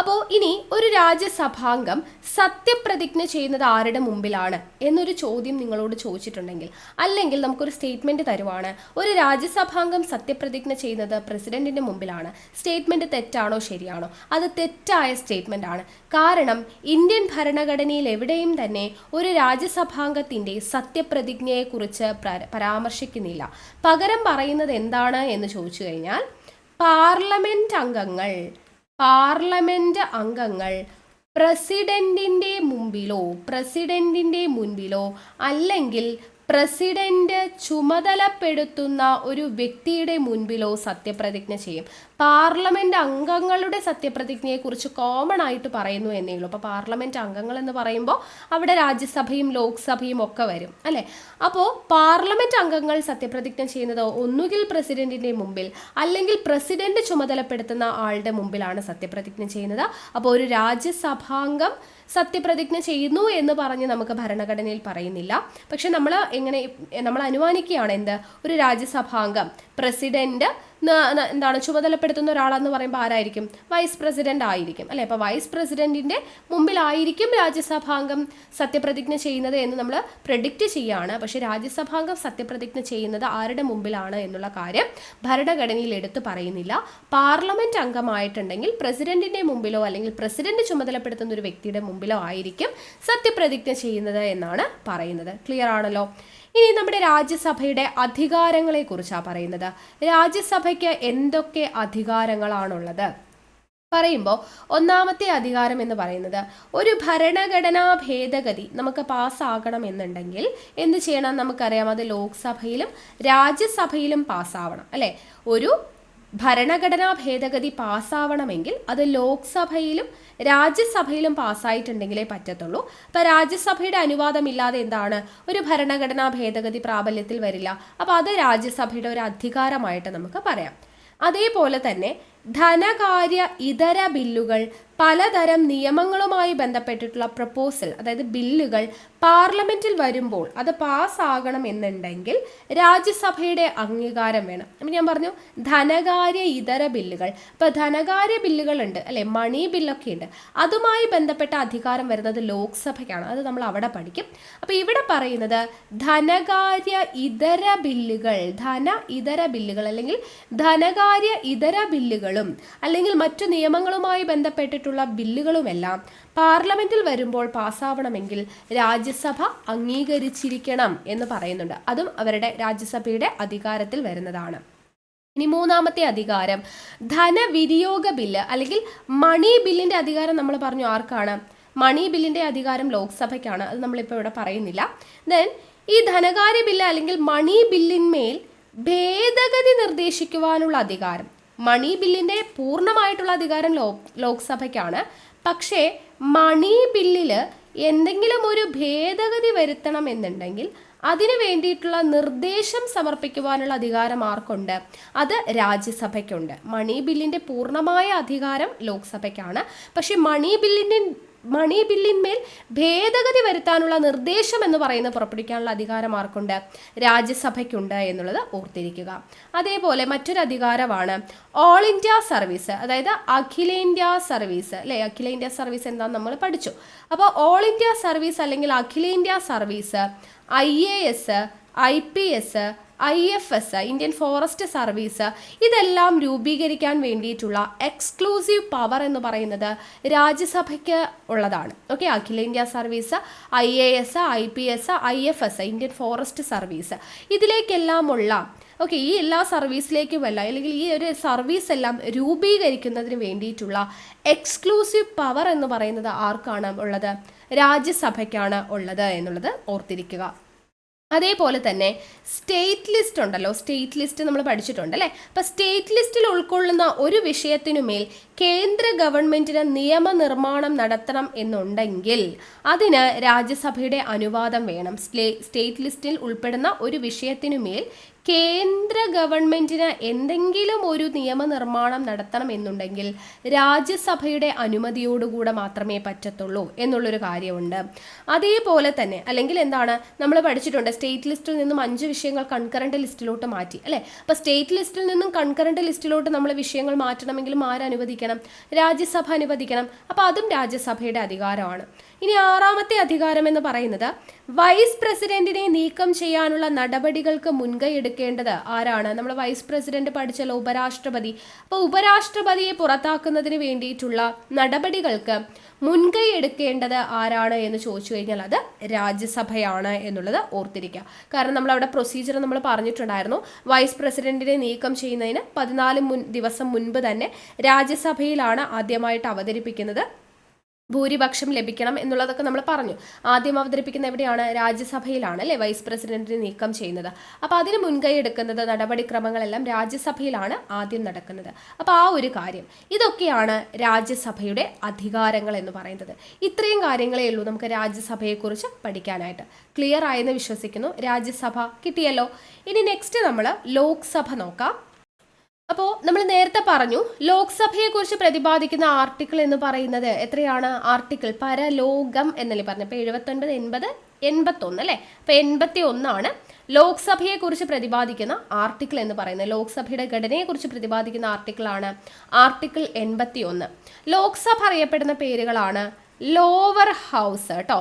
അപ്പോൾ ഇനി ഒരു രാജ്യസഭാംഗം സത്യപ്രതിജ്ഞ ചെയ്യുന്നത് ആരുടെ മുമ്പിലാണ് എന്നൊരു ചോദ്യം നിങ്ങളോട് ചോദിച്ചിട്ടുണ്ടെങ്കിൽ, അല്ലെങ്കിൽ നമുക്കൊരു സ്റ്റേറ്റ്മെന്റ് തരുവാണ്, ഒരു രാജ്യസഭാംഗം സത്യപ്രതിജ്ഞ ചെയ്യുന്നത് പ്രസിഡന്റിന്റെ മുമ്പിലാണ്. സ്റ്റേറ്റ്മെന്റ് തെറ്റാണോ ശരിയാണോ? അത് തെറ്റായ സ്റ്റേറ്റ്മെന്റ് ആണ്. കാരണം ഇന്ത്യൻ ഭരണഘടനയിൽ എവിടെയും തന്നെ ഒരു രാജ്യസഭാംഗത്തിന്റെ സത്യപ്രതിജ്ഞയെക്കുറിച്ച് പരാമർശിക്കുന്നില്ല. പകരം പറയുന്നത് എന്താണ് എന്ന് ചോദിച്ചു കഴിഞ്ഞാൽ, പാർലമെന്റ് അംഗങ്ങൾ പ്രസിഡന്റിന്റെ മുൻപിലോ അല്ലെങ്കിൽ പ്രസിഡന്റ് ചുമതലപ്പെടുത്തുന്ന ഒരു വ്യക്തിയുടെ മുൻപിലോ സത്യപ്രതിജ്ഞ ചെയ്യും. പാർലമെന്റ് അംഗങ്ങളുടെ സത്യപ്രതിജ്ഞയെക്കുറിച്ച് കോമൺ ആയിട്ട് പറയുന്നു എന്നേ ഉള്ളൂ. അപ്പോൾ പാർലമെന്റ് അംഗങ്ങൾ എന്ന് പറയുമ്പോൾ അവിടെ രാജ്യസഭയും ലോക്സഭയും ഒക്കെ വരും അല്ലേ? അപ്പോൾ പാർലമെന്റ് അംഗങ്ങൾ സത്യപ്രതിജ്ഞ ചെയ്യുന്നത് ഒന്നുകിൽ പ്രസിഡന്റിന്റെ മുമ്പിൽ അല്ലെങ്കിൽ പ്രസിഡന്റ് ചുമതലപ്പെടുത്തുന്ന ആളുടെ മുമ്പിലാണ് സത്യപ്രതിജ്ഞ ചെയ്യുന്നത്. അപ്പോൾ ഒരു രാജ്യസഭാംഗം സത്യപ്രതിജ്ഞ ചെയ്യുന്നു എന്ന് പറഞ്ഞ് നമുക്ക് ഭരണഘടനയിൽ പറയുന്നില്ല. പക്ഷെ നമ്മൾ അനുമാനിക്കുകയാണ് എന്ത്, ഒരു രാജ്യസഭാംഗം പ്രസിഡന്റ് എന്താണ് ചുമതലപ്പെടുത്തുന്ന ഒരാളെന്ന് പറയുമ്പോൾ ആരായിരിക്കും? വൈസ് പ്രസിഡന്റ് ആയിരിക്കും അല്ലെ? അപ്പോൾ വൈസ് പ്രസിഡന്റിന്റെ മുമ്പിലായിരിക്കും രാജ്യസഭാംഗം സത്യപ്രതിജ്ഞ ചെയ്യുന്നത് എന്ന് നമ്മൾ പ്രെഡിക്റ്റ് ചെയ്യുകയാണ്. പക്ഷേ രാജ്യസഭാംഗം സത്യപ്രതിജ്ഞ ചെയ്യുന്നത് ആരുടെ മുമ്പിലാണ് എന്നുള്ള കാര്യം ഭരണഘടനയിൽ എടുത്തു പറയുന്നില്ല. പാർലമെന്റ് അംഗമായിട്ടുണ്ടെങ്കിൽ പ്രസിഡന്റിന്റെ മുമ്പിലോ അല്ലെങ്കിൽ പ്രസിഡന്റ് ചുമതലപ്പെടുത്തുന്ന ഒരു വ്യക്തിയുടെ മുമ്പിലോ ആയിരിക്കും സത്യപ്രതിജ്ഞ ചെയ്യുന്നത് എന്നാണ് പറയുന്നത്. ക്ലിയർ ആണല്ലോ? ഇനി നമ്മുടെ രാജ്യസഭയുടെ അധികാരങ്ങളെ കുറിച്ചാണ് പറയുന്നത്. രാജ്യസഭയ്ക്ക് എന്തൊക്കെ അധികാരങ്ങളാണുള്ളത് പറയുമ്പോൾ ഒന്നാമത്തെ അധികാരം എന്ന് പറയുന്നത്, ഒരു ഭരണഘടനാ ഭേദഗതി നമുക്ക് പാസ്സാകണം എന്നുണ്ടെങ്കിൽ എന്ത് ചെയ്യണം? നമുക്കറിയാം, അത് ലോക്സഭയിലും രാജ്യസഭയിലും പാസ്സാവണം അല്ലേ? ഒരു ഭരണഘടനാ ഭേദഗതി പാസ്സാവണമെങ്കിൽ അത് ലോക്സഭയിലും രാജ്യസഭയിലും പാസ്സായിട്ടുണ്ടെങ്കിലേ പറ്റത്തുള്ളൂ. അപ്പോൾ രാജ്യസഭയുടെ അനുവാദമില്ലാതെ എന്താണ് ഒരു ഭരണഘടനാ ഭേദഗതി പ്രാബല്യത്തിൽ വരില്ല. അപ്പോൾ അത് രാജ്യസഭയുടെ ഒരു അധികാരമായിട്ട് നമുക്ക് പറയാം. അതേപോലെ തന്നെ ധനകാര്യ ഇതര ബില്ലുകൾ, പലതരം നിയമങ്ങളുമായി ബന്ധപ്പെട്ടിട്ടുള്ള പ്രപ്പോസൽ, അതായത് ബില്ലുകൾ പാർലമെന്റിൽ വരുമ്പോൾ അത് പാസ്സാകണം എന്നുണ്ടെങ്കിൽ രാജ്യസഭയുടെ അംഗീകാരം വേണം. അപ്പം ഞാൻ പറഞ്ഞു ധനകാര്യ ഇതര ബില്ലുകൾ. ഇപ്പോൾ ധനകാര്യ ബില്ലുകൾ ഉണ്ട് അല്ലെ, മണി ബില്ലൊക്കെ ഉണ്ട്. അതുമായി ബന്ധപ്പെട്ട അധികാരം വരുന്നത് ലോക്സഭയ്ക്കാണ്. അത് നമ്മൾ അവിടെ പഠിക്കും. അപ്പോൾ ഇവിടെ പറയുന്നത് ധനകാര്യ ഇതര ബില്ലുകൾ, അല്ലെങ്കിൽ ധനകാര്യ ഇതര ബില്ലുകളും അല്ലെങ്കിൽ മറ്റു നിയമങ്ങളുമായി ബന്ധപ്പെട്ടിട്ടുള്ള ബില്ലുകളുമെല്ലാം പാർലമെന്റിൽ വരുമ്പോൾ പാസ്സാവണമെങ്കിൽ രാജ്യസഭ അംഗീകരിച്ചിരിക്കണം എന്ന് പറയുന്നുണ്ട്. അതും അവരുടെ രാജ്യസഭയുടെ അധികാരത്തിൽ വരുന്നതാണ്. ഇനി മൂന്നാമത്തെ അധികാരം ധനവിനിയോഗ ബില്ല് അല്ലെങ്കിൽ മണി ബില്ലിന്റെ അധികാരം നമ്മൾ പറഞ്ഞു ആർക്കാണ്? മണി ബില്ലിന്റെ അധികാരം ലോക്സഭയ്ക്കാണ്. അത് നമ്മളിപ്പോൾ ഇവിടെ പറയുന്നില്ല. ദെൻ ഈ ധനകാര്യ ബില്ല് അല്ലെങ്കിൽ മണി ബില്ലിന്മേൽ ഭേദഗതി നിർദ്ദേശിക്കുവാനുള്ള അധികാരം, മണി ബില്ലിന്റെ പൂർണ്ണമായിട്ടുള്ള അധികാരം ലോക്സഭയ്ക്കാണ്. പക്ഷേ മണി ബില്ലിൽ എന്തെങ്കിലും ഒരു ഭേദഗതി വരുത്തണം എന്നുണ്ടെങ്കിൽ അതിനു വേണ്ടിയിട്ടുള്ള നിർദ്ദേശം സമർപ്പിക്കുവാനുള്ള അധികാരം ആർക്കുണ്ട്? അത് രാജ്യസഭയ്ക്കുണ്ട്. മണി ബില്ലിന്റെ പൂർണ്ണമായ അധികാരം ലോക്സഭയ്ക്കാണ്. പക്ഷെ മണി ബില്ലിന്മേൽ ഭേദഗതി വരുത്താനുള്ള നിർദ്ദേശം എന്ന് പറയുന്നത് പുറപ്പെടുവിക്കാനുള്ള അധികാരം ആർക്കുണ്ട്? രാജ്യസഭയ്ക്കുണ്ട് എന്നുള്ളത് ഓർത്തിരിക്കുക. അതേപോലെ മറ്റൊരു അധികാരമാണ് ഓൾ ഇന്ത്യ സർവീസ്, അതായത് അഖിലേന്ത്യാ സർവീസ് അല്ലെ? അഖിലേന്ത്യാ സർവീസ് എന്താണെന്ന് നമ്മൾ പഠിച്ചു. അപ്പോൾ ഓൾ ഇന്ത്യ സർവീസ് അല്ലെങ്കിൽ അഖിലേന്ത്യാ service IAS, IPS, IFS, Indian forest service, ഇതെല്ലാം രൂപീകരിക്കാൻ വേണ്ടിയിട്ടുള്ള എക്സ്ക്ലൂസീവ് പവർ എന്ന് പറയുന്നത് രാജ്യസഭയ്ക്ക് ഉള്ളതാണ്. ഓക്കെ, അഖിലേന്ത്യാ service, IAS, IPS, IFS, Indian forest service, ഇതിലേക്കെല്ലാമുള്ള ഈ എല്ലാ സർവീസിലേക്കുമല്ല അല്ലെങ്കിൽ ഈ ഒരു സർവീസ് എല്ലാം രൂപീകരിക്കുന്നതിന് വേണ്ടിയിട്ടുള്ള എക്സ്ക്ലൂസീവ് പവർ എന്ന് പറയുന്നത് ആർക്കാണ് ഉള്ളത്? രാജ്യസഭയ്ക്കാണ് ഉള്ളത് എന്നുള്ളത് ഓർത്തിരിക്കുക. അതേപോലെ തന്നെ സ്റ്റേറ്റ് ലിസ്റ്റ് ഉണ്ടല്ലോ, സ്റ്റേറ്റ് ലിസ്റ്റ് നമ്മൾ പഠിച്ചിട്ടുണ്ട് അല്ലേ. അപ്പം സ്റ്റേറ്റ് ലിസ്റ്റിൽ ഉൾക്കൊള്ളുന്ന ഒരു വിഷയത്തിനുമേൽ കേന്ദ്ര ഗവൺമെന്റിന് നിയമനിർമ്മാണം നടത്തണം എന്നുണ്ടെങ്കിൽ അതിന് രാജ്യസഭയുടെ അനുവാദം വേണം. സ്റ്റേറ്റ് ലിസ്റ്റിൽ ഉൾപ്പെടുന്ന ഒരു വിഷയത്തിനുമേൽ കേന്ദ്ര ഗവൺമെന്റിന് എന്തെങ്കിലും ഒരു നിയമനിർമ്മാണം നടത്തണം എന്നുണ്ടെങ്കിൽ രാജ്യസഭയുടെ അനുമതിയോടുകൂടെ മാത്രമേ പറ്റത്തുള്ളൂ എന്നുള്ളൊരു കാര്യമുണ്ട്. അതേപോലെ തന്നെ അല്ലെങ്കിൽ എന്താണ് നമ്മൾ പഠിച്ചിട്ടുണ്ട്, സ്റ്റേറ്റ് ലിസ്റ്റിൽ നിന്നും 5 വിഷയങ്ങൾ കൺകറന്റ് ലിസ്റ്റിലോട്ട് മാറ്റി അല്ലേ. അപ്പോൾ സ്റ്റേറ്റ് ലിസ്റ്റിൽ നിന്നും കൺകറന്റ് ലിസ്റ്റിലോട്ട് നമ്മൾ വിഷയങ്ങൾ മാറ്റണമെങ്കിലും ആരനുവദിക്കണം? രാജ്യസഭ അനുവദിക്കണം. അപ്പോൾ അതും രാജ്യസഭയുടെ അധികാരമാണ്. ഇനി 6ാമത്തെ അധികാരം എന്ന് പറയുന്നത് വൈസ് പ്രസിഡന്റിനെ നീക്കം ചെയ്യാനുള്ള നടപടികൾക്ക് മുൻകൈ എടുക്കേണ്ടത് ആരാണ്? നമ്മൾ വൈസ് പ്രസിഡന്റ് പഠിച്ചല്ലോ, ഉപരാഷ്ട്രപതി. അപ്പോൾ ഉപരാഷ്ട്രപതിയെ പുറത്താക്കുന്നതിന് വേണ്ടിയിട്ടുള്ള നടപടികൾക്ക് മുൻകൈ എടുക്കേണ്ടത് ആരാണ് എന്ന് ചോദിച്ചു കഴിഞ്ഞാൽ അത് രാജ്യസഭയാണ് എന്നുള്ളത് ഓർത്തിരിക്കുക. കാരണം നമ്മൾ അവിടെ പ്രൊസീജിയർ നമ്മൾ പറഞ്ഞിട്ടുണ്ടായിരുന്നു. വൈസ് പ്രസിഡന്റിനെ നീക്കം ചെയ്യുന്നതിന് 14 ദിവസം മുൻപ് തന്നെ രാജ്യസഭയിലാണ് ആദ്യമായിട്ട് അവതരിപ്പിക്കുന്നത്. ഭൂരിപക്ഷം ലഭിക്കണം എന്നുള്ളതൊക്കെ നമ്മൾ പറഞ്ഞു. ആദ്യം അവതരിപ്പിക്കുന്ന എവിടെയാണ്? രാജ്യസഭയിലാണ് അല്ലേ വൈസ് പ്രസിഡന്റിനെ നീക്കം ചെയ്യുന്നത്. അപ്പോൾ അതിന് മുൻകൈ എടുക്കുന്നത്, നടപടിക്രമങ്ങളെല്ലാം രാജ്യസഭയിലാണ് ആദ്യം നടക്കുന്നത്. അപ്പോൾ ആ ഒരു കാര്യം, ഇതൊക്കെയാണ് രാജ്യസഭയുടെ അധികാരങ്ങൾ എന്ന് പറയുന്നത്. ഇത്രയും കാര്യങ്ങളേ ഉള്ളൂ നമുക്ക് രാജ്യസഭയെക്കുറിച്ച് പഠിക്കാനായിട്ട്. ക്ലിയർ ആയെന്ന് വിശ്വസിക്കുന്നു. രാജ്യസഭ കിട്ടിയല്ലോ. ഇനി നെക്സ്റ്റ് നമ്മൾ ലോക്സഭ നോക്കാം. അപ്പോൾ നമ്മൾ നേരത്തെ പറഞ്ഞു ലോക്സഭയെക്കുറിച്ച് പ്രതിപാദിക്കുന്ന ആർട്ടിക്കിൾ എന്ന് പറയുന്നത് എത്രയാണ്? ആർട്ടിക്കിൾ പരലോകം എന്നല്ലേ പറഞ്ഞു. അപ്പോൾ 79, 80, 81 അല്ലേ. അപ്പോൾ 81 ലോക്സഭയെക്കുറിച്ച് പ്രതിപാദിക്കുന്ന ആർട്ടിക്കിൾ എന്ന് പറയുന്നത്. ലോക്സഭയുടെ ഘടനയെക്കുറിച്ച് പ്രതിപാദിക്കുന്ന ആർട്ടിക്കിളാണ് ആർട്ടിക്കിൾ 81. ലോക്സഭ അറിയപ്പെടുന്ന പേരുകളാണ് ലോവർ ഹൗസ് കേട്ടോ.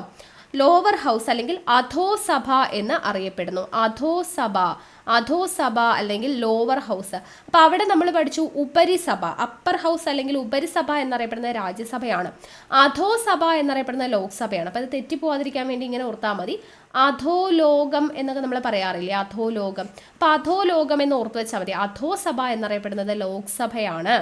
ലോവർ ഹൗസ് അല്ലെങ്കിൽ അധോസഭ എന്ന് അറിയപ്പെടുന്നു. അധോസഭ അല്ലെങ്കിൽ ലോവർ ഹൗസ്. അപ്പോൾ അവിടെ നമ്മൾ പഠിച്ചു ഉപരിസഭ, അപ്പർ ഹൗസ് അല്ലെങ്കിൽ ഉപരിസഭ എന്നറിയപ്പെടുന്ന രാജ്യസഭയാണ്. അധോസഭ എന്നറിയപ്പെടുന്ന ലോക്സഭയാണ്. അപ്പോൾ അത് തെറ്റിപ്പോവാതിരിക്കാൻ വേണ്ടി ഇങ്ങനെ ഓർത്താൽ മതി. അധോലോകം എന്നൊക്കെ നമ്മൾ പറയാറില്ലേ, അധോലോകം. അപ്പോൾ അധോലോകം എന്ന് ഓർത്ത് വെച്ചാൽ മതി. അധോസഭ എന്നറിയപ്പെടുന്നത് ലോക്സഭയാണ്.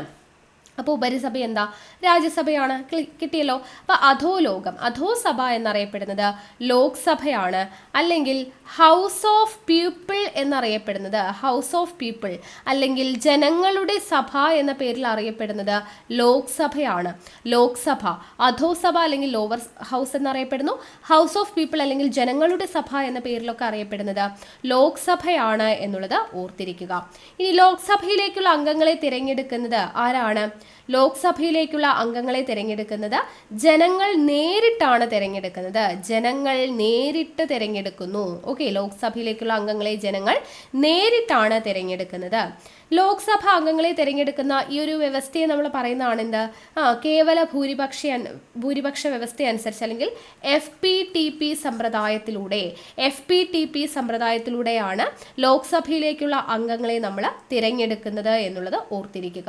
അപ്പോൾ ഉപരിസഭ എന്താ? രാജ്യസഭയാണ്. കിട്ടിയല്ലോ. അപ്പോൾ അധോലോകം, അധോസഭ എന്നറിയപ്പെടുന്നത് ലോക്സഭയാണ്. അല്ലെങ്കിൽ ഹൗസ് ഓഫ് പീപ്പിൾ എന്നറിയപ്പെടുന്നത്, ഹൗസ് ഓഫ് പീപ്പിൾ അല്ലെങ്കിൽ ജനങ്ങളുടെ സഭ എന്ന പേരിൽ അറിയപ്പെടുന്നത് ലോക്സഭയാണ്. ലോക്സഭ, അധോസഭ അല്ലെങ്കിൽ ലോവർ ഹൗസ് എന്നറിയപ്പെടുന്നു. ഹൗസ് ഓഫ് പീപ്പിൾ അല്ലെങ്കിൽ ജനങ്ങളുടെ സഭ എന്ന പേരിലൊക്കെ അറിയപ്പെടുന്നത് ലോക്സഭയാണ് എന്നുള്ളത് ഓർത്തിരിക്കുക. ഇനി ലോക്സഭയിലേക്കുള്ള അംഗങ്ങളെ തിരഞ്ഞെടുക്കുന്നത് ആരാണ്? ലോക്സഭയിലേക്കുള്ള അംഗങ്ങളെ തിരഞ്ഞെടുക്കുന്നത് ജനങ്ങൾ നേരിട്ടാണ് തിരഞ്ഞെടുക്കുന്നത്. ജനങ്ങൾ നേരിട്ട് തിരഞ്ഞെടുക്കുന്നു. ഓക്കെ, ലോക്സഭയിലേക്കുള്ള അംഗങ്ങളെ ജനങ്ങൾ നേരിട്ടാണ് തിരഞ്ഞെടുക്കുന്നത്. ലോക്സഭ അംഗങ്ങളെ തിരഞ്ഞെടുക്കുന്ന ഈ ഒരു വ്യവസ്ഥയെ നമ്മൾ പറയുന്നതാണ് എന്ത്? കേവല ഭൂരിപക്ഷ വ്യവസ്ഥ അനുസരിച്ച് അല്ലെങ്കിൽ FPTP സമ്പ്രദായത്തിലൂടെയാണ് ലോക്സഭയിലേക്കുള്ള അംഗങ്ങളെ നമ്മൾ തിരഞ്ഞെടുക്കുന്നത് എന്നുള്ളത് ഓർത്തിരിക്കുക.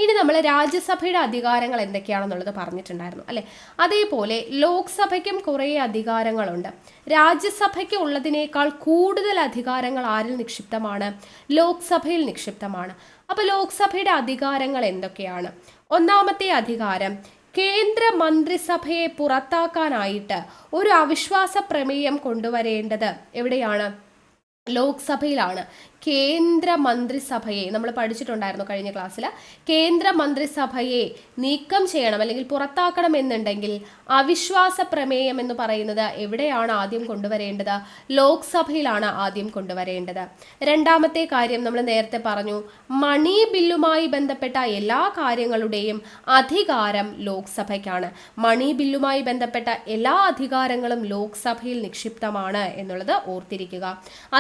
ഇനി നമ്മൾ രാജ്യസഭയുടെ അധികാരങ്ങൾ എന്തൊക്കെയാണെന്നുള്ളത് പറഞ്ഞിട്ടുണ്ടായിരുന്നു അല്ലെ. അതേപോലെ ലോക്സഭയ്ക്കും കുറേ അധികാരങ്ങളുണ്ട്. രാജ്യസഭയ്ക്ക് ഉള്ളതിനേക്കാൾ കൂടുതൽ അധികാരങ്ങൾ ആരിൽ നിക്ഷിപ്തമാണ്? ലോക്സഭയിൽ നിക്ഷിപ്തമാണ്. അപ്പോൾ ലോക്സഭയുടെ അധികാരങ്ങൾ എന്തൊക്കെയാണ്? 1ാമത്തെ അധികാരം, കേന്ദ്ര മന്ത്രിസഭയെ പുറത്താക്കാനായിട്ട് ഒരു അവിശ്വാസ പ്രമേയം കൊണ്ടുവരേണ്ടത് എവിടെയാണ്? ലോക്സഭയിലാണ്. കേന്ദ്ര മന്ത്രിസഭയെ നമ്മൾ പഠിച്ചിട്ടുണ്ടായിരുന്നു കഴിഞ്ഞ ക്ലാസ്സിൽ. കേന്ദ്ര മന്ത്രിസഭയെ നീക്കം ചെയ്യണം അല്ലെങ്കിൽ പുറത്താക്കണം എന്നുണ്ടെങ്കിൽ അവിശ്വാസ പ്രമേയം എന്ന് പറയുന്നത് എവിടെയാണ് ആദ്യം കൊണ്ടുവരേണ്ടത്? ലോക്സഭയിലാണ് ആദ്യം കൊണ്ടുവരേണ്ടത്. 2ാമത്തെ കാര്യം നമ്മൾ നേരത്തെ പറഞ്ഞു, മണി ബില്ലുമായി ബന്ധപ്പെട്ട എല്ലാ കാര്യങ്ങളുടെയും അധികാരം ലോക്സഭയ്ക്കാണ്. മണി ബില്ലുമായി ബന്ധപ്പെട്ട എല്ലാ അധികാരങ്ങളും ലോക്സഭയിൽ നിക്ഷിപ്തമാണ് എന്നുള്ളത് ഓർത്തിരിക്കുക.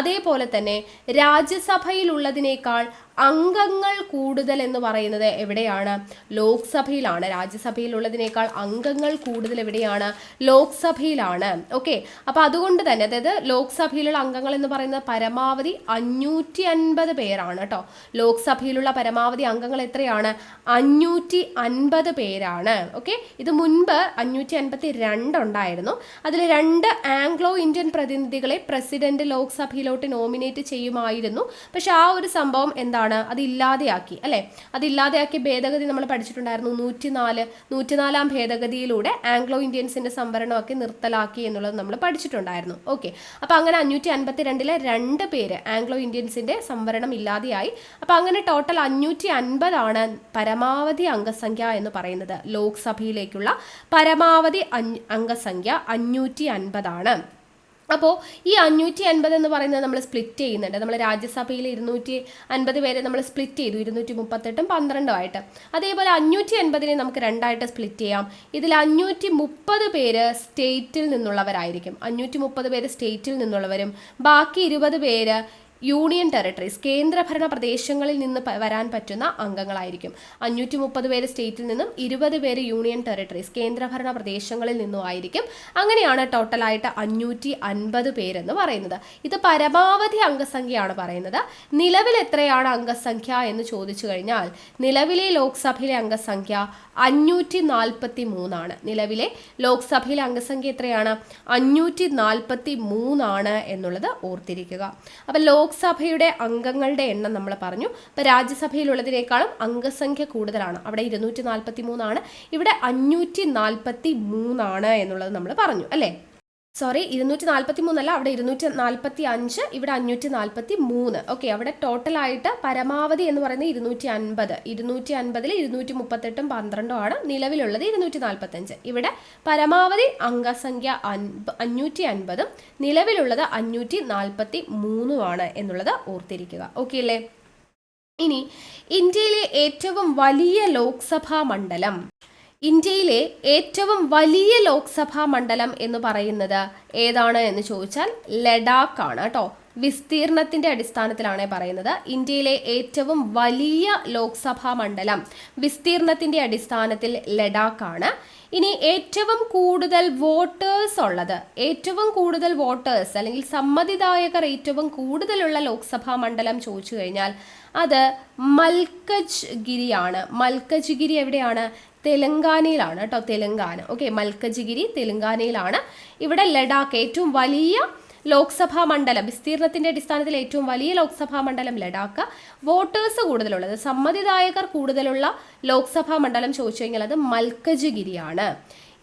അതേപോലെ തന്നെ രാജ്യസഭയിലുള്ളതിനേക്കാൾ അംഗങ്ങൾ കൂടുതൽ എന്ന് പറയുന്നത് എവിടെയാണ്? ലോക്സഭയിലാണ്. രാജ്യസഭയിലുള്ളതിനേക്കാൾ അംഗങ്ങൾ കൂടുതൽ എവിടെയാണ്? ലോക്സഭയിലാണ്. ഓക്കെ, അപ്പോൾ അതുകൊണ്ട് തന്നെ അതായത് ലോക്സഭയിലുള്ള അംഗങ്ങൾ എന്ന് പറയുന്നത് പരമാവധി 550 പേരാണ് കേട്ടോ. ലോക്സഭയിലുള്ള പരമാവധി അംഗങ്ങൾ എത്രയാണ്? 550 പേരാണ്. ഓക്കെ, ഇത് മുൻപ് 552 ഉണ്ടായിരുന്നു. അതിൽ 2 ആംഗ്ലോ ഇന്ത്യൻ പ്രതിനിധികളെ പ്രസിഡന്റ് ലോക്സഭയിലോട്ട് നോമിനേറ്റ് ചെയ്യുമായിരുന്നു. വന്നു. പക്ഷെ ആ ഒരു സംഭവം എന്താണ്, അത് ഇല്ലാതെയാക്കി അല്ലേ. അതില്ലാതെയാക്കിയ ഭേദഗതി നമ്മൾ പഠിച്ചിട്ടുണ്ടായിരുന്നു. 104 ഭേദഗതിയിലൂടെ ആംഗ്ലോ ഇന്ത്യൻസിന്റെ സംവരണമൊക്കെ നിർത്തലാക്കി എന്നുള്ളത് നമ്മൾ പഠിച്ചിട്ടുണ്ടായിരുന്നു. ഓക്കെ, അപ്പോൾ അങ്ങനെ 552 2 പേര് ആംഗ്ലോ ഇന്ത്യൻസിന്റെ സംവരണം ഇല്ലാതെയായി. അപ്പോൾ അങ്ങനെ ടോട്ടൽ 550 പരമാവധി അംഗസംഖ്യ എന്ന് പറയുന്നത്. ലോക്സഭയിലേക്കുള്ള പരമാവധി അംഗസംഖ്യ 550. അപ്പോൾ ഈ 550 എന്ന് പറയുന്നത് നമ്മൾ സ്പ്ലിറ്റ് ചെയ്യുന്നുണ്ട്. നമ്മൾ രാജ്യസഭയിൽ 250 പേരെ നമ്മൾ സ്പ്ലിറ്റ് ചെയ്തു, 238 12 ആയിട്ട്. അതേപോലെ 550 നമുക്ക് രണ്ടായിട്ട് സ്പ്ലിറ്റ് ചെയ്യാം. ഇതിൽ 530 പേര് സ്റ്റേറ്റിൽ നിന്നുള്ളവരായിരിക്കും. 530 പേര് സ്റ്റേറ്റിൽ നിന്നുള്ളവരും ബാക്കി 20 പേര് യൂണിയൻ ടെറിട്ടറീസ്, കേന്ദ്രഭരണ പ്രദേശങ്ങളിൽ നിന്ന് വരാൻ പറ്റുന്ന അംഗങ്ങളായിരിക്കും. 530 പേര് സ്റ്റേറ്റിൽ നിന്നും 20 പേര് യൂണിയൻ ടെറിട്ടറീസ്, കേന്ദ്രഭരണ പ്രദേശങ്ങളിൽ നിന്നും ആയിരിക്കും. അങ്ങനെയാണ് ടോട്ടലായിട്ട് 550 പേരെന്ന് പറയുന്നത്. ഇത് പരമാവധി അംഗസംഖ്യയാണ് പറയുന്നത്. നിലവിൽ എത്രയാണ് അംഗസംഖ്യ എന്ന് ചോദിച്ചു കഴിഞ്ഞാൽ നിലവിലെ ലോക്സഭയിലെ അംഗസംഖ്യ 543 ആണ്. നിലവിലെ ലോക്സഭയിലെ അംഗസംഖ്യ എത്രയാണ്? 543 എന്നുള്ളത് ഓർത്തിരിക്കുക. അപ്പം ലോക്സഭയുടെ അംഗങ്ങളുടെ എണ്ണം നമ്മൾ പറഞ്ഞു. ഇപ്പം രാജ്യസഭയിലുള്ളതിനേക്കാളും അംഗസംഖ്യ കൂടുതലാണ്. അവിടെ 243 ഇവിടെ 543 എന്നുള്ളത് നമ്മൾ പറഞ്ഞു അല്ലേ. സോറി, 243 അല്ല, അവിടെ 245, ഇവിടെ 543. ഓക്കെ, അവിടെ ടോട്ടലായിട്ട് പരമാവധി എന്ന് പറയുന്നത് 250. 250 238 12 ആണ്. നിലവിലുള്ളത് 245. ഇവിടെ പരമാവധി അംഗസംഖ്യ 550, നിലവിലുള്ളത് 543 ആണ് എന്നുള്ളത് ഓർത്തിരിക്കുക. ഓക്കെ അല്ലേ. ഇനി ഇന്ത്യയിലെ ഏറ്റവും വലിയ ലോക്സഭാ മണ്ഡലം, ഇന്ത്യയിലെ ഏറ്റവും വലിയ ലോക്സഭാ മണ്ഡലം എന്ന് പറയുന്നത് ഏതാണ് എന്ന് ചോദിച്ചാൽ ലഡാക്ക് ആണ് കേട്ടോ. വിസ്തീർണത്തിന്റെ അടിസ്ഥാനത്തിലാണ് പറയുന്നത്. ഇന്ത്യയിലെ ഏറ്റവും വലിയ ലോക്സഭാ മണ്ഡലം വിസ്തീർണത്തിന്റെ അടിസ്ഥാനത്തിൽ ലഡാക്ക് ആണ്. ഇനി ഏറ്റവും കൂടുതൽ വോട്ടേഴ്സ് ഉള്ളത്, ഏറ്റവും കൂടുതൽ വോട്ടേഴ്സ് അല്ലെങ്കിൽ സമ്മതിദായകർ ഏറ്റവും കൂടുതലുള്ള ലോക്സഭാ മണ്ഡലം ചോദിച്ചു കഴിഞ്ഞാൽ അത് മൽക്കജ് ഗിരിയാണ്. മൽക്കജ് ഗിരി എവിടെയാണ്? തെലങ്കാനയിലാണ് കേട്ടോ. തെലങ്കാന. ഓക്കെ, മൽക്കജ് ഗിരി തെലങ്കാനയിലാണ്. ഇവിടെ ലഡാക്ക് ഏറ്റവും വലിയ ലോക്സഭാ മണ്ഡലം, വിസ്തീർണത്തിന്റെ അടിസ്ഥാനത്തിൽ ഏറ്റവും വലിയ ലോക്സഭാ മണ്ഡലം ലഡാക്ക്. വോട്ടേഴ്സ് കൂടുതലുള്ളത്, സമ്മതിദായകർ കൂടുതലുള്ള ലോക്സഭാ മണ്ഡലം ചോദിച്ചു കഴിഞ്ഞാൽ അത് മൽക്കജ് ഗിരിയാണ്.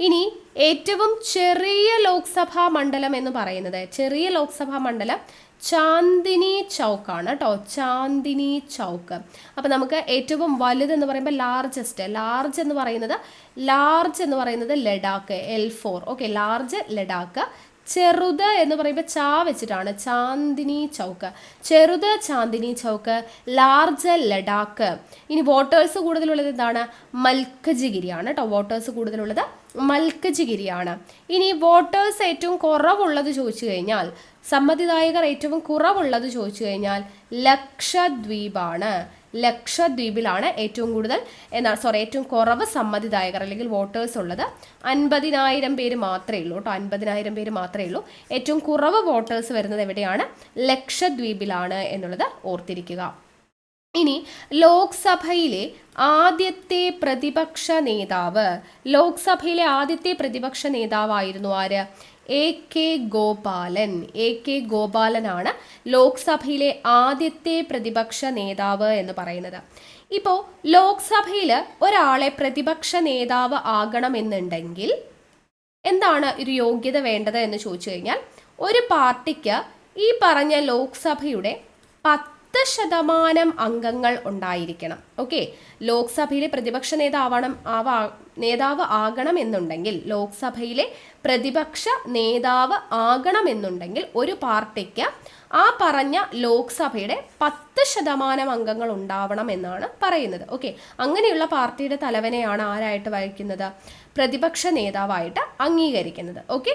ഇനി ഏറ്റവും ചെറിയ ലോക്സഭാ മണ്ഡലം എന്ന് പറയുന്നത്, ചെറിയ ലോക്സഭാ മണ്ഡലം ചാന്ദിനി ചൗക്ക് ആണ് കേട്ടോ. ചാന്ദിനി ചൗക്ക്. അപ്പം നമുക്ക് ഏറ്റവും വലുതെന്ന് പറയുമ്പോൾ ലാർജ് എന്ന് പറയുന്നത് Ladakh, L4. Okay, large Ladakh. ചെറുത് എന്ന് പറയുമ്പോൾ ചാ വെച്ചിട്ടാണ്, ചാന്ദിനി ചൗക്ക്. ചെറുത് ചാന്ദിനി ചൗക്ക്, ലാർജ് ലഡാക്ക്. ഇനി വോട്ടേഴ്സ് കൂടുതലുള്ളത് എന്താണ്? മൽക്കജ് ഗിരിയാണ് കേട്ടോ. വോട്ടേഴ്സ് കൂടുതലുള്ളത് മൽക്കജ് ഗിരിയാണ്. ഇനി വോട്ടേഴ്സ് ഏറ്റവും കുറവുള്ളത് ചോദിച്ചു കഴിഞ്ഞാൽ, സമ്മതിദായകർ ഏറ്റവും കുറവുള്ളത് ചോദിച്ചു കഴിഞ്ഞാൽ ലക്ഷദ്വീപാണ്. ലക്ഷദ്വീപിലാണ് ഏറ്റവും കൂടുതൽ ഏറ്റവും കുറവ് സമ്മതിദായകർ അല്ലെങ്കിൽ വോട്ടേഴ്സ് ഉള്ളത്. 50,000 പേര് മാത്രമേ ഉള്ളൂ കേട്ടോ. 50,000 പേര് മാത്രമേ ഉള്ളൂ. ഏറ്റവും കുറവ് വോട്ടേഴ്സ് വരുന്നത് എവിടെയാണ്? ലക്ഷദ്വീപിലാണ് എന്നുള്ളത് ഓർത്തിരിക്കുക. ഇനി ലോക്സഭയിലെ ആദ്യത്തെ പ്രതിപക്ഷ നേതാവ്, ലോക്സഭയിലെ ആദ്യത്തെ പ്രതിപക്ഷ നേതാവായിരുന്നു ആര്? AK ഗോപാലൻ. AK ഗോപാലനാണ് ലോക്സഭയിലെ ആദ്യത്തെ പ്രതിപക്ഷ നേതാവ് എന്ന് പറയുന്നത്. ഇപ്പോൾ ലോക്സഭയിൽ ഒരാളെ പ്രതിപക്ഷ നേതാവ് ആകണമെന്നുണ്ടെങ്കിൽ എന്താണ് ഒരു യോഗ്യത വേണ്ടത് എന്ന് ചോദിച്ചു കഴിഞ്ഞാൽ, ഒരു പാർട്ടിക്ക് ഈ പറഞ്ഞ ലോക്സഭയുടെ 10% അംഗങ്ങൾ ഉണ്ടായിരിക്കണം. ഓക്കെ, ലോക്സഭയിലെ പ്രതിപക്ഷ നേതാവ് ആകണം എന്നുണ്ടെങ്കിൽ, ലോക്സഭയിലെ പ്രതിപക്ഷ നേതാവ് ആകണമെന്നുണ്ടെങ്കിൽ ഒരു പാർട്ടിക്ക് ആ പറഞ്ഞ ലോക്സഭയുടെ 10% അംഗങ്ങൾ ഉണ്ടാവണം എന്നാണ് പറയുന്നത്. ഓക്കെ, അങ്ങനെയുള്ള പാർട്ടിയുടെ തലവനെയാണ് ആരായിട്ട് വഹിക്കുന്നത്? പ്രതിപക്ഷ നേതാവായിട്ട് അംഗീകരിക്കുന്നത്. ഓക്കെ,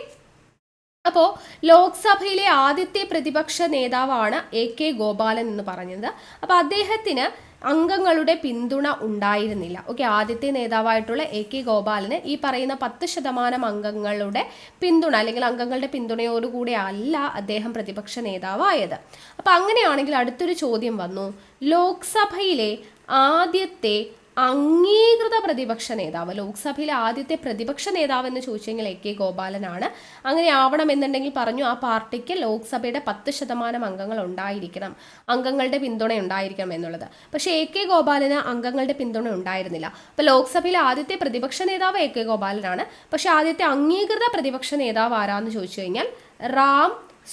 അപ്പോൾ ലോക്സഭയിലെ ആദ്യത്തെ പ്രതിപക്ഷ നേതാവാണ് AK ഗോപാലൻ എന്ന് പറഞ്ഞത്. അപ്പോൾ അദ്ദേഹത്തിന് അംഗങ്ങളുടെ പിന്തുണ ഉണ്ടായിരുന്നില്ല. ഓക്കെ, ആദ്യത്തെ നേതാവായിട്ടുള്ള AK ഗോപാലന് ഈ പറയുന്ന 10% അംഗങ്ങളുടെ പിന്തുണ അല്ലെങ്കിൽ അംഗങ്ങളുടെ പിന്തുണയോടുകൂടി അല്ല അദ്ദേഹം പ്രതിപക്ഷ നേതാവായത്. അപ്പം അങ്ങനെയാണെങ്കിൽ അടുത്തൊരു ചോദ്യം വന്നു, ലോക്സഭയിലെ ആദ്യത്തെ അംഗീകൃത പ്രതിപക്ഷ നേതാവ്, ലോക്സഭയിലെ ആദ്യത്തെ പ്രതിപക്ഷ നേതാവ് എന്ന് ചോദിച്ചു കഴിഞ്ഞാൽ AK ഗോപാലനാണ്. അങ്ങനെ ആവണമെന്നുണ്ടെങ്കിൽ പറഞ്ഞു ആ പാർട്ടിക്ക് ലോക്സഭയുടെ 10% അംഗങ്ങൾ ഉണ്ടായിരിക്കണം, അംഗങ്ങളുടെ പിന്തുണ ഉണ്ടായിരിക്കണം എന്നുള്ളത്. പക്ഷേ AK ഗോപാലന് അംഗങ്ങളുടെ പിന്തുണ ഉണ്ടായിരുന്നില്ല. അപ്പോൾ ലോക്സഭയിലെ ആദ്യത്തെ പ്രതിപക്ഷ നേതാവ് AK ഗോപാലനാണ്. പക്ഷേ ആദ്യത്തെ അംഗീകൃത പ്രതിപക്ഷ നേതാവ് ആരാന്ന് ചോദിച്ചു കഴിഞ്ഞാൽ റാം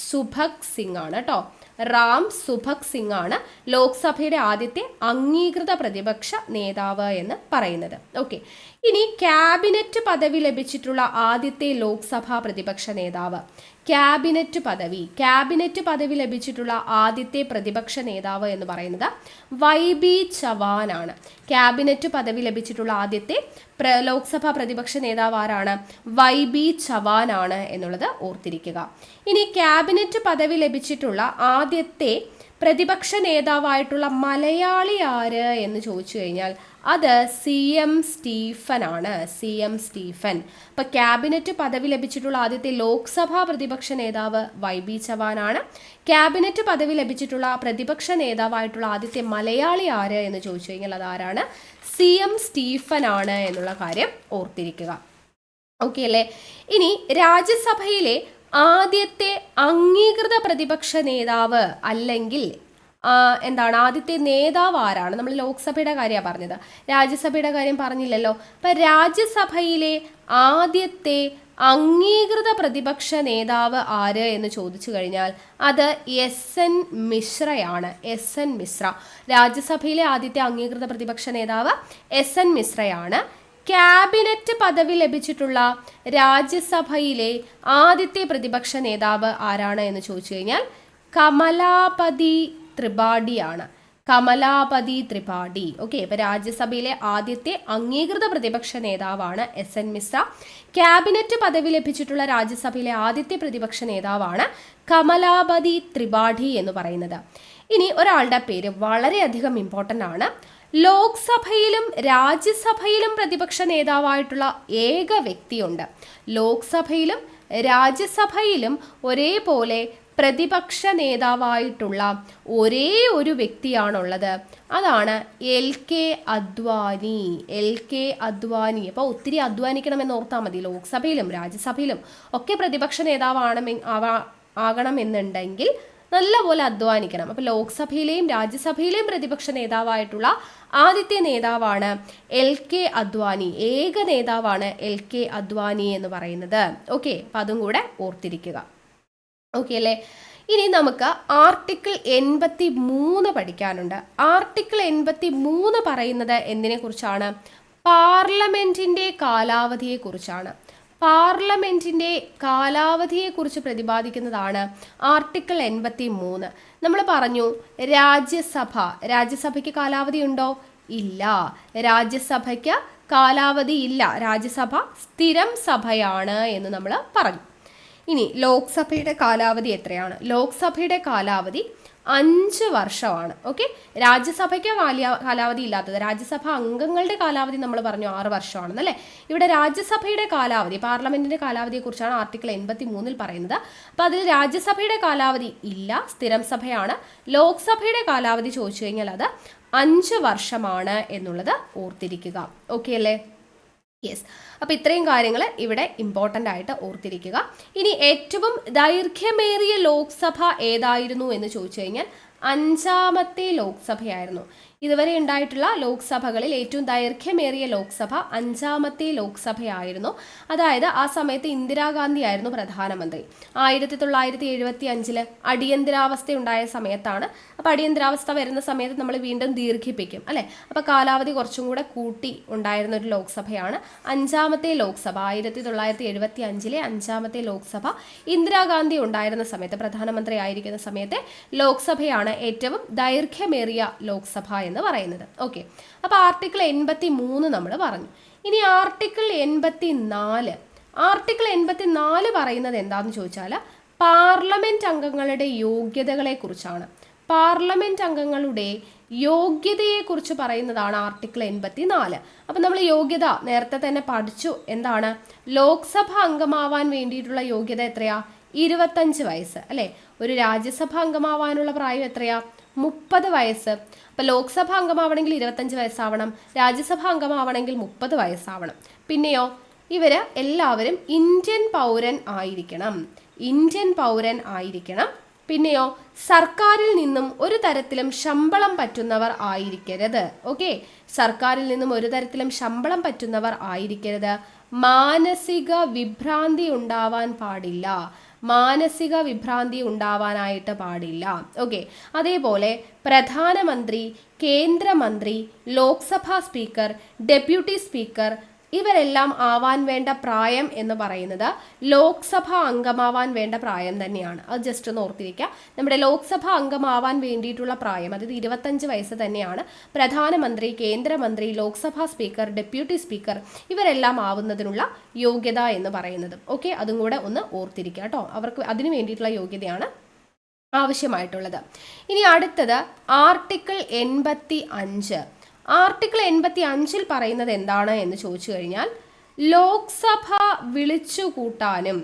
സുഭഗ് സിംഗ് ആണ് കേട്ടോ. റാം സുഭഗ് സിംഗ് ആണ് ലോക്സഭയുടെ ആദ്യത്തെ അംഗീകൃത പ്രതിപക്ഷ നേതാവ് എന്ന് പറയുന്നത്. ഓക്കെ, ഇനി ക്യാബിനറ്റ് പദവി ലഭിച്ചിട്ടുള്ള ആദ്യത്തെ ലോക്സഭാ പ്രതിപക്ഷ നേതാവ്, ക്യാബിനറ്റ് പദവി ലഭിച്ചിട്ടുള്ള ആദ്യത്തെ പ്രതിപക്ഷ നേതാവ് എന്ന് പറയുന്നത് YB ചവാൻ ആണ്. ക്യാബിനറ്റ് പദവി ലഭിച്ചിട്ടുള്ള ആദ്യത്തെ ലോക്സഭാ പ്രതിപക്ഷ നേതാവ് ആരാണ്? YB ചവാൻ ആണ് എന്നുള്ളത് ഓർത്തിരിക്കുക. ഇനി ക്യാബിനറ്റ് പദവി ലഭിച്ചിട്ടുള്ള ആദ്യത്തെ പ്രതിപക്ഷ നേതാവായിട്ടുള്ള മലയാളി ആര് എന്ന് ചോദിച്ചു കഴിഞ്ഞാൽ അത് CM സ്റ്റീഫൻ ആണ്. CM Stephen. ഇപ്പൊ ക്യാബിനറ്റ് പദവി ലഭിച്ചിട്ടുള്ള ആദ്യത്തെ ലോക്സഭാ പ്രതിപക്ഷ നേതാവ് YB ചവാൻ ആണ്. ക്യാബിനറ്റ് പദവി ലഭിച്ചിട്ടുള്ള പ്രതിപക്ഷ നേതാവായിട്ടുള്ള ആദ്യത്തെ മലയാളി ആര് എന്ന് ചോദിച്ചു കഴിഞ്ഞാൽ അതാരാണ്? CM സ്റ്റീഫൻ ആണ് എന്നുള്ള കാര്യം ഓർത്തിരിക്കുക. ഓക്കെ അല്ലേ? ഇനി രാജ്യസഭയിലെ ആദ്യത്തെ അംഗീകൃത പ്രതിപക്ഷ നേതാവ് അല്ലെങ്കിൽ എന്താണ് ആദ്യത്തെ നേതാവ് ആരാണ്? നമ്മൾ ലോക്സഭയുടെ കാര്യമാണ് പറഞ്ഞത്, രാജ്യസഭയുടെ കാര്യം പറഞ്ഞില്ലല്ലോ. അപ്പം രാജ്യസഭയിലെ ആദ്യത്തെ അംഗീകൃത പ്രതിപക്ഷ നേതാവ് ആര് എന്ന് ചോദിച്ചു കഴിഞ്ഞാൽ അത് SN മിശ്രയാണ്. SN മിശ്ര. രാജ്യസഭയിലെ ആദ്യത്തെ അംഗീകൃത പ്രതിപക്ഷ നേതാവ് SN മിശ്രയാണ്. ക്യാബിനറ്റ് പദവി ലഭിച്ചിട്ടുള്ള രാജ്യസഭയിലെ ആദ്യത്തെ പ്രതിപക്ഷ നേതാവ് ആരാണ് എന്ന് ചോദിച്ചു കഴിഞ്ഞാൽ കമലാപതി ത്രിപാഠിയാണ്. കമലാപതി ത്രിപാഠി. ഓക്കെ, ഇപ്പൊ രാജ്യസഭയിലെ ആദ്യത്തെ അംഗീകൃത പ്രതിപക്ഷ നേതാവാണ് SN മിശ്ര. ക്യാബിനറ്റ് പദവി ലഭിച്ചിട്ടുള്ള രാജ്യസഭയിലെ ആദ്യത്തെ പ്രതിപക്ഷ നേതാവാണ് കമലാപതി ത്രിപാഠി എന്ന് പറയുന്നത്. ഇനി ഒരാളുടെ പേര് വളരെയധികം ഇമ്പോർട്ടൻ്റ് ആണ്. ലോക്സഭയിലും രാജ്യസഭയിലും പ്രതിപക്ഷ നേതാവായിട്ടുള്ള ഏക വ്യക്തിയുണ്ട്. ലോക്സഭയിലും രാജ്യസഭയിലും ഒരേപോലെ പ്രതിപക്ഷ നേതാവായിട്ടുള്ള ഒരേ ഒരു വ്യക്തിയാണുള്ളത്. അതാണ് LK അദ്വാനി. LK അദ്വാനി. അപ്പോൾ ഒത്തിരി അധ്വാനിക്കണമെന്ന് ഓർത്താൽ മതി. ലോക്സഭയിലും രാജ്യസഭയിലും ഒക്കെ പ്രതിപക്ഷ ആകണമെന്നുണ്ടെങ്കിൽ നല്ലപോലെ അധ്വാനിക്കണം. അപ്പോൾ ലോക്സഭയിലെയും രാജ്യസഭയിലെയും പ്രതിപക്ഷ നേതാവായിട്ടുള്ള ആദ്യത്തെ നേതാവാണ് LK അദ്വാനി. ഏക നേതാവാണ് LK അദ്വാനി എന്ന് പറയുന്നത്. ഓക്കെ, അപ്പം അതും കൂടെ ഓർത്തിരിക്കുക. ഓക്കെ അല്ലേ? ഇനി നമുക്ക് ആർട്ടിക്കിൾ 83 പഠിക്കാനുണ്ട്. ആർട്ടിക്കിൾ 83 പറയുന്നത് എന്തിനെ കുറിച്ചാണ്? പാർലമെന്റിന്റെ കാലാവധിയെക്കുറിച്ചാണ്. പാർലമെന്റിന്റെ കാലാവധിയെക്കുറിച്ച് പ്രതിപാദിക്കുന്നതാണ് ആർട്ടിക്കിൾ 83. നമ്മൾ പറഞ്ഞു രാജ്യസഭയ്ക്ക് കാലാവധി ഉണ്ടോ? ഇല്ല. രാജ്യസഭയ്ക്ക് കാലാവധി ഇല്ല. രാജ്യസഭ സ്ഥിരം സഭയാണ് എന്ന് നമ്മൾ പറഞ്ഞു. ഇനി ലോക്സഭയുടെ കാലാവധി എത്രയാണ്? ലോക്സഭയുടെ കാലാവധി 5 വർഷമാണ്. ഓക്കെ, രാജ്യസഭയ്ക്ക് കാലാവധി ഇല്ലാത്തത്. രാജ്യസഭ അംഗങ്ങളുടെ കാലാവധി നമ്മൾ പറഞ്ഞു 6 വർഷമാണെന്നല്ലേ. ഇവിടെ രാജ്യസഭയുടെ കാലാവധി, പാർലമെന്റിന്റെ കാലാവധിയെക്കുറിച്ചാണ് ആർട്ടിക്കിൾ 83 പറയുന്നത്. അപ്പോൾ അതിൽ രാജ്യസഭയുടെ കാലാവധി ഇല്ല, സ്ഥിരം സഭയാണ്. ലോക്സഭയുടെ കാലാവധി ചോദിച്ചു കഴിഞ്ഞാൽ അത് 5 വർഷമാണ് എന്നുള്ളത് ഓർത്തിരിക്കുക. ഓക്കെ അല്ലേ? യെസ്. അപ്പോൾ ഇത്രയും കാര്യങ്ങൾ ഇവിടെ ഇമ്പോർട്ടൻ്റ് ആയിട്ട് ഓർത്തിരിക്കുക. ഇനി ഏറ്റവും ദൈർഘ്യമേറിയ ലോക്സഭ ഏതായിരുന്നു എന്ന് ചോദിച്ചു കഴിഞ്ഞാൽ 5ാമത്തെ ലോക്സഭയായിരുന്നു. ഇതുവരെ ഉണ്ടായിട്ടുള്ള ലോക്സഭകളിൽ ഏറ്റവും ദൈർഘ്യമേറിയ ലോക്സഭ 5ാമത്തെ ലോക്സഭയായിരുന്നു. അതായത് ആ സമയത്ത് ഇന്ദിരാഗാന്ധി ആയിരുന്നു പ്രധാനമന്ത്രി. 1975 അടിയന്തരാവസ്ഥ ഉണ്ടായ സമയത്താണ്. അപ്പോൾ അടിയന്തരാവസ്ഥ വരുന്ന സമയത്ത് നമ്മൾ വീണ്ടും ദീർഘിപ്പിക്കും അല്ലേ. അപ്പോൾ കാലാവധി കുറച്ചും കൂടെ കൂട്ടി ഉണ്ടായിരുന്ന ഒരു ലോക്സഭയാണ് 5ാമത്തെ ലോക്സഭ. 1975 5ാമത്തെ ലോക്സഭ ഇന്ദിരാഗാന്ധി ഉണ്ടായിരുന്ന സമയത്ത്, പ്രധാനമന്ത്രി ആയിരിക്കുന്ന സമയത്തെ ലോക്സഭയാണ് ഏറ്റവും ദൈർഘ്യമേറിയ ലോക്സഭ എന്ന് പറയുന്നത്. ഓക്കെ, അപ്പോൾ ആർട്ടിക്കിൾ 83 നമ്മൾ പറഞ്ഞു. ഇനി ആർട്ടിക്കിൾ 84. ആർട്ടിക്കിൾ 84 പറയുന്നത് എന്താണെന്ന് ചോദിച്ചാൽ പാർലമെന്റ് അംഗങ്ങളുടെ യോഗ്യതകളെ കുറിച്ചാണ്. പാർലമെന്റ് അംഗങ്ങളുടെ യോഗ്യതയെക്കുറിച്ച് പറയുന്നതാണ് ആർട്ടിക്കിൾ 84. അപ്പം നമ്മൾ യോഗ്യത നേരത്തെ തന്നെ പഠിച്ചു. എന്താണ്? ലോക്സഭ അംഗമാവാൻ വേണ്ടിയിട്ടുള്ള യോഗ്യത എത്രയാ? 25 വയസ്സ് അല്ലേ. ഒരു രാജ്യസഭ അംഗമാവാനുള്ള പ്രായം എത്രയാ? 30 വയസ്സ്. അപ്പോൾ ലോക്സഭാ അംഗമാവണമെങ്കിൽ 25 വയസ്സാവണം, രാജ്യസഭാ അംഗമാവണമെങ്കിൽ 30 വയസ്സാവണം. പിന്നെയോ ഇവർ എല്ലാവരും ഇന്ത്യൻ പൗരൻ ആയിരിക്കണം. പിന്നെയോ സർക്കാരിൽ നിന്നും ഒരു തരത്തിലും ശമ്പളം പറ്റുന്നവർ ആയിരിക്കരുത്. ഓക്കെ, സർക്കാരിൽ നിന്നും ഒരു തരത്തിലും ശമ്പളം പറ്റുന്നവർ ആയിരിക്കരുത്. മാനസിക വിഭ്രാന്തി ഉണ്ടാവാനായിട്ട് പാടില്ല. ഓക്കെ, അതേപോലെ പ്രധാനമന്ത്രി, കേന്ദ്രമന്ത്രി, ലോക്സഭാ സ്പീക്കർ, ഡെപ്യൂട്ടി സ്പീക്കർ ഇവരെല്ലാം ആവാൻ വേണ്ട പ്രായം എന്ന് പറയുന്നത് ലോക്സഭാ അംഗമാവാൻ വേണ്ട പ്രായം തന്നെയാണ്. അത് ജസ്റ്റ് ഒന്ന് ഓർത്തിരിക്കുക. നമ്മുടെ ലോക്സഭാ അംഗമാവാൻ വേണ്ടിയിട്ടുള്ള പ്രായം അതായത് 25 വയസ്സ് തന്നെയാണ് പ്രധാനമന്ത്രി, കേന്ദ്രമന്ത്രി, ലോക്സഭാ സ്പീക്കർ, ഡെപ്യൂട്ടി സ്പീക്കർ ഇവരെല്ലാം ആവുന്നതിനുള്ള യോഗ്യത എന്ന് പറയുന്നത്. ഓക്കെ, അതും കൂടെ ഒന്ന് ഓർത്തിരിക്കുക കേട്ടോ. അവർക്ക് അതിന് വേണ്ടിയിട്ടുള്ള യോഗ്യതയാണ് ആവശ്യമായിട്ടുള്ളത്. ഇനി അടുത്തത് ആർട്ടിക്കിൾ 85. ആർട്ടിക്കിൾ 85 പറയുന്നത് എന്താണ് എന്ന് ചോദിച്ചു കഴിഞ്ഞാൽ, ലോക്സഭ വിളിച്ചുകൂട്ടാനും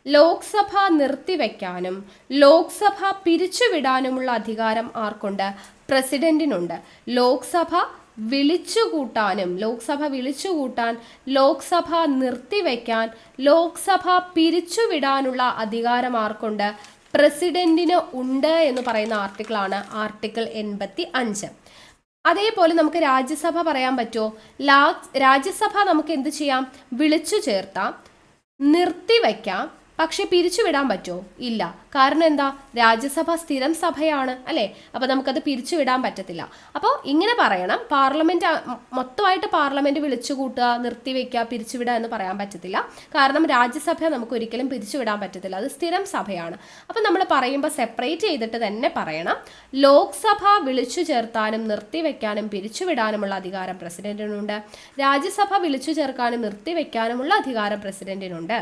ലോക്സഭ നിർത്തിവെക്കാനും ലോക്സഭ പിരിച്ചുവിടാനുമുള്ള അധികാരം ആർക്കുണ്ട്? പ്രസിഡന്റിനുണ്ട്. ലോക്സഭ വിളിച്ചുകൂട്ടാൻ, ലോക്സഭ നിർത്തിവെക്കാൻ, ലോക്സഭ പിരിച്ചുവിടാനുള്ള അധികാരം ആർക്കുണ്ട്? പ്രസിഡന്റിന് ഉണ്ട് എന്ന് പറയുന്ന ആർട്ടിക്കിളാണ് ആർട്ടിക്കിൾ 85. അതേപോലെ നമുക്ക് രാജ്യസഭ പറയാൻ പറ്റുമോ? രാജ്യസഭ നമുക്ക് എന്ത് ചെയ്യാം? വിളിച്ചു ചേർത്താം, നിർത്തിവെക്കാം, പക്ഷെ പിരിച്ചുവിടാൻ പറ്റുമോ? ഇല്ല. കാരണം എന്താ? രാജ്യസഭ സ്ഥിരം സഭയാണ് അല്ലേ? അപ്പോൾ നമുക്കത് പിരിച്ചുവിടാൻ പറ്റത്തില്ല. അപ്പോൾ ഇങ്ങനെ പറയണം, മൊത്തമായിട്ട് പാർലമെന്റ് വിളിച്ചുകൂട്ടുക, നിർത്തിവെക്കുക, പിരിച്ചുവിടുക എന്ന് പറയാൻ പറ്റത്തില്ല. കാരണം രാജ്യസഭ നമുക്ക് ഒരിക്കലും പിരിച്ചുവിടാൻ പറ്റത്തില്ല, അത് സ്ഥിരം സഭയാണ്. അപ്പോൾ നമ്മൾ പറയുമ്പോൾ സെപ്പറേറ്റ് ചെയ്തിട്ട് തന്നെ പറയണം, ലോക്സഭ വിളിച്ചു ചേർത്താനും നിർത്തിവെക്കാനും പിരിച്ചുവിടാനുമുള്ള അധികാരം പ്രസിഡന്റിനുണ്ട്. രാജ്യസഭ വിളിച്ചു ചേർക്കാനും നിർത്തിവെക്കാനുമുള്ള അധികാരം പ്രസിഡന്റിനുണ്ട്.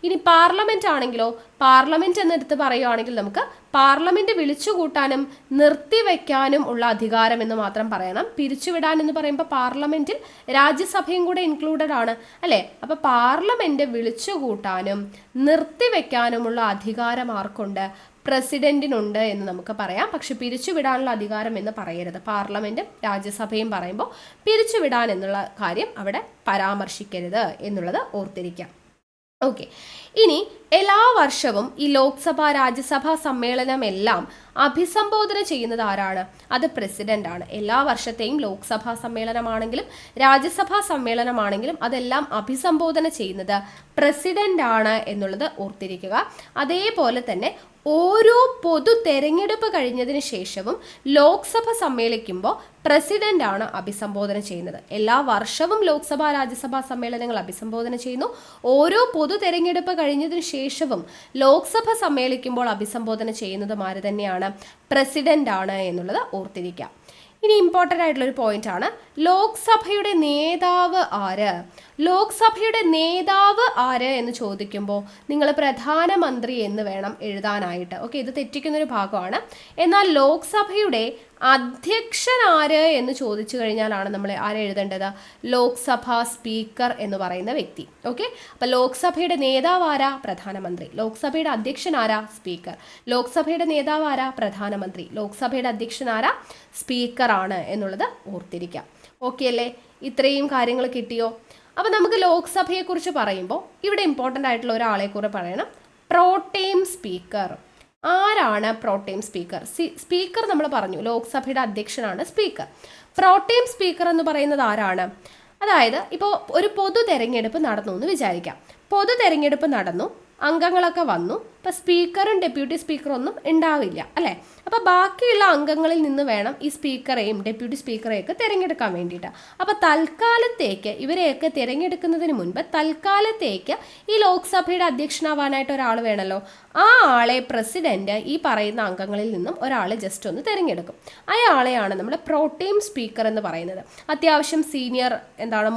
ഇനി പാർലമെന്റ് ആണെങ്കിലോ, പാർലമെന്റ് എന്നെടുത്ത് പറയുകയാണെങ്കിൽ നമുക്ക് പാർലമെന്റ് വിളിച്ചുകൂട്ടാനും നിർത്തിവെക്കാനും ഉള്ള അധികാരം എന്ന് മാത്രം പറയണം. പിരിച്ചുവിടാൻ എന്ന് പറയുമ്പോൾ പാർലമെന്റിൽ രാജ്യസഭയും കൂടെ ഇൻക്ലൂഡഡ് ആണ് അല്ലേ? അപ്പോൾ പാർലമെന്റ് വിളിച്ചുകൂട്ടാനും നിർത്തിവെക്കാനുമുള്ള അധികാരം ആർക്കുണ്ട്? പ്രസിഡന്റിനുണ്ട് എന്ന് നമുക്ക് പറയാം. പക്ഷെ പിരിച്ചുവിടാനുള്ള അധികാരം എന്ന് പറയരുത്. പാർലമെന്റും രാജ്യസഭയും പറയുമ്പോൾ പിരിച്ചുവിടാൻ എന്നുള്ള കാര്യം അവിടെ പരാമർശിക്കരുത് എന്നുള്ളത് ഓർത്തിരിക്കാം. ഓക്കെ, ഇനി എല്ലാ വർഷവും ഈ ലോക്സഭ രാജ്യസഭാ സമ്മേളനമെല്ലാം അഭിസംബോധന ചെയ്യുന്നത് ആരാണ്? അത് പ്രസിഡന്റ് ആണ്. എല്ലാ വർഷത്തെയും ലോക്സഭാ സമ്മേളനമാണെങ്കിലും രാജ്യസഭാ സമ്മേളനമാണെങ്കിലും അതെല്ലാം അഭിസംബോധന ചെയ്യുന്നത് പ്രസിഡന്റ് ആണ് എന്നുള്ളത് ഓർത്തിരിക്കുക. അതേപോലെ തന്നെ ഓരോ പൊതു തെരഞ്ഞെടുപ്പ് കഴിഞ്ഞതിന് ശേഷവും ലോക്സഭ സമ്മേളിക്കുമ്പോൾ പ്രസിഡന്റ് ആണ് അഭിസംബോധന ചെയ്യുന്നത്. എല്ലാ വർഷവും ലോക്സഭാ രാജ്യസഭാ സമ്മേളനങ്ങൾ അഭിസംബോധന ചെയ്യുന്നു. ഓരോ പൊതു തെരഞ്ഞെടുപ്പ് കഴിഞ്ഞതിന് ശേഷവും ലോക്സഭ സമ്മേളിക്കുമ്പോൾ അഭിസംബോധന ചെയ്യുന്നതും ആര് തന്നെയാണ്? പ്രസിഡന്റ് ആണ് എന്നുള്ളത് ഓർത്തിരിക്കുക. ഇനി ഇമ്പോർട്ടൻ്റ് ആയിട്ടുള്ളൊരു പോയിന്റ് ആണ്, ലോക്സഭയുടെ നേതാവ് ആര്? ലോക്സഭയുടെ നേതാവ് ആര് എന്ന് ചോദിക്കുമ്പോൾ നിങ്ങൾ പ്രധാനമന്ത്രി എന്ന് വേണം എഴുതാനായിട്ട്. ഓക്കെ, ഇത് തെറ്റിക്കുന്നൊരു ഭാഗമാണ്. എന്നാൽ ലോക്സഭയുടെ അധ്യക്ഷൻ ആര് എന്ന് ചോദിച്ചു കഴിഞ്ഞാലാണ് നമ്മൾ ആരെ എഴുതേണ്ടത്? ലോക്സഭാ സ്പീക്കർ എന്ന് പറയുന്ന വ്യക്തി. ഓക്കെ, അപ്പം ലോക്സഭയുടെ നേതാവ് ആരാ? പ്രധാനമന്ത്രി. ലോക്സഭയുടെ അധ്യക്ഷൻ ആരാ? സ്പീക്കർ. ലോക്സഭയുടെ നേതാവ് ആരാ? പ്രധാനമന്ത്രി. ലോക്സഭയുടെ അധ്യക്ഷൻ ആരാ? സ്പീക്കർ ആണ് എന്നുള്ളത് ഓർത്തിരിക്കാം. ഓക്കെ അല്ലേ? ഇത്രയും കാര്യങ്ങൾ കിട്ടിയോ? അപ്പം നമുക്ക് ലോക്സഭയെക്കുറിച്ച് പറയുമ്പോൾ ഇവിടെ ഇമ്പോർട്ടൻ്റ് ആയിട്ടുള്ള ഒരാളെ കുറിച്ച് പറയണം, പ്രോട്ടേം സ്പീക്കർ. ആരാണ് പ്രോട്ടേം സ്പീക്കർ? സ്പീക്കർ നമ്മൾ പറഞ്ഞു ലോക്സഭയുടെ അധ്യക്ഷനാണ് സ്പീക്കർ. പ്രോട്ടേം സ്പീക്കർ എന്ന് പറയുന്നത് ആരാണ്? അതായത് ഇപ്പോൾ ഒരു പൊതു തെരഞ്ഞെടുപ്പ് നടന്നു എന്ന് വിചാരിക്കാം. പൊതു തെരഞ്ഞെടുപ്പ് നടന്നു, അംഗങ്ങളൊക്കെ വന്നു, ഇപ്പം സ്പീക്കറും ഡെപ്യൂട്ടി സ്പീക്കറും ഒന്നും ഉണ്ടാവില്ല അല്ലേ? അപ്പോൾ ബാക്കിയുള്ള അംഗങ്ങളിൽ നിന്ന് വേണം ഈ സ്പീക്കറെയും ഡെപ്യൂട്ടി സ്പീക്കറെയൊക്കെ തിരഞ്ഞെടുക്കാൻ വേണ്ടിയിട്ട്. അപ്പോൾ തൽക്കാലത്തേക്ക് ഇവരെയൊക്കെ തിരഞ്ഞെടുക്കുന്നതിന് മുൻപ് തൽക്കാലത്തേക്ക് ഈ ലോക്സഭയുടെ അധ്യക്ഷനാവാനായിട്ട് ഒരാൾ വേണമല്ലോ. ആ ആളെ പ്രസിഡന്റ് ഈ പറയുന്ന അംഗങ്ങളിൽ നിന്നും ഒരാളെ ജസ്റ്റ് ഒന്ന് തിരഞ്ഞെടുക്കും. അയാളെയാണ് നമ്മൾ പ്രോട്ടേം സ്പീക്കർ എന്ന് പറയുന്നത്. അത്യാവശ്യം സീനിയർ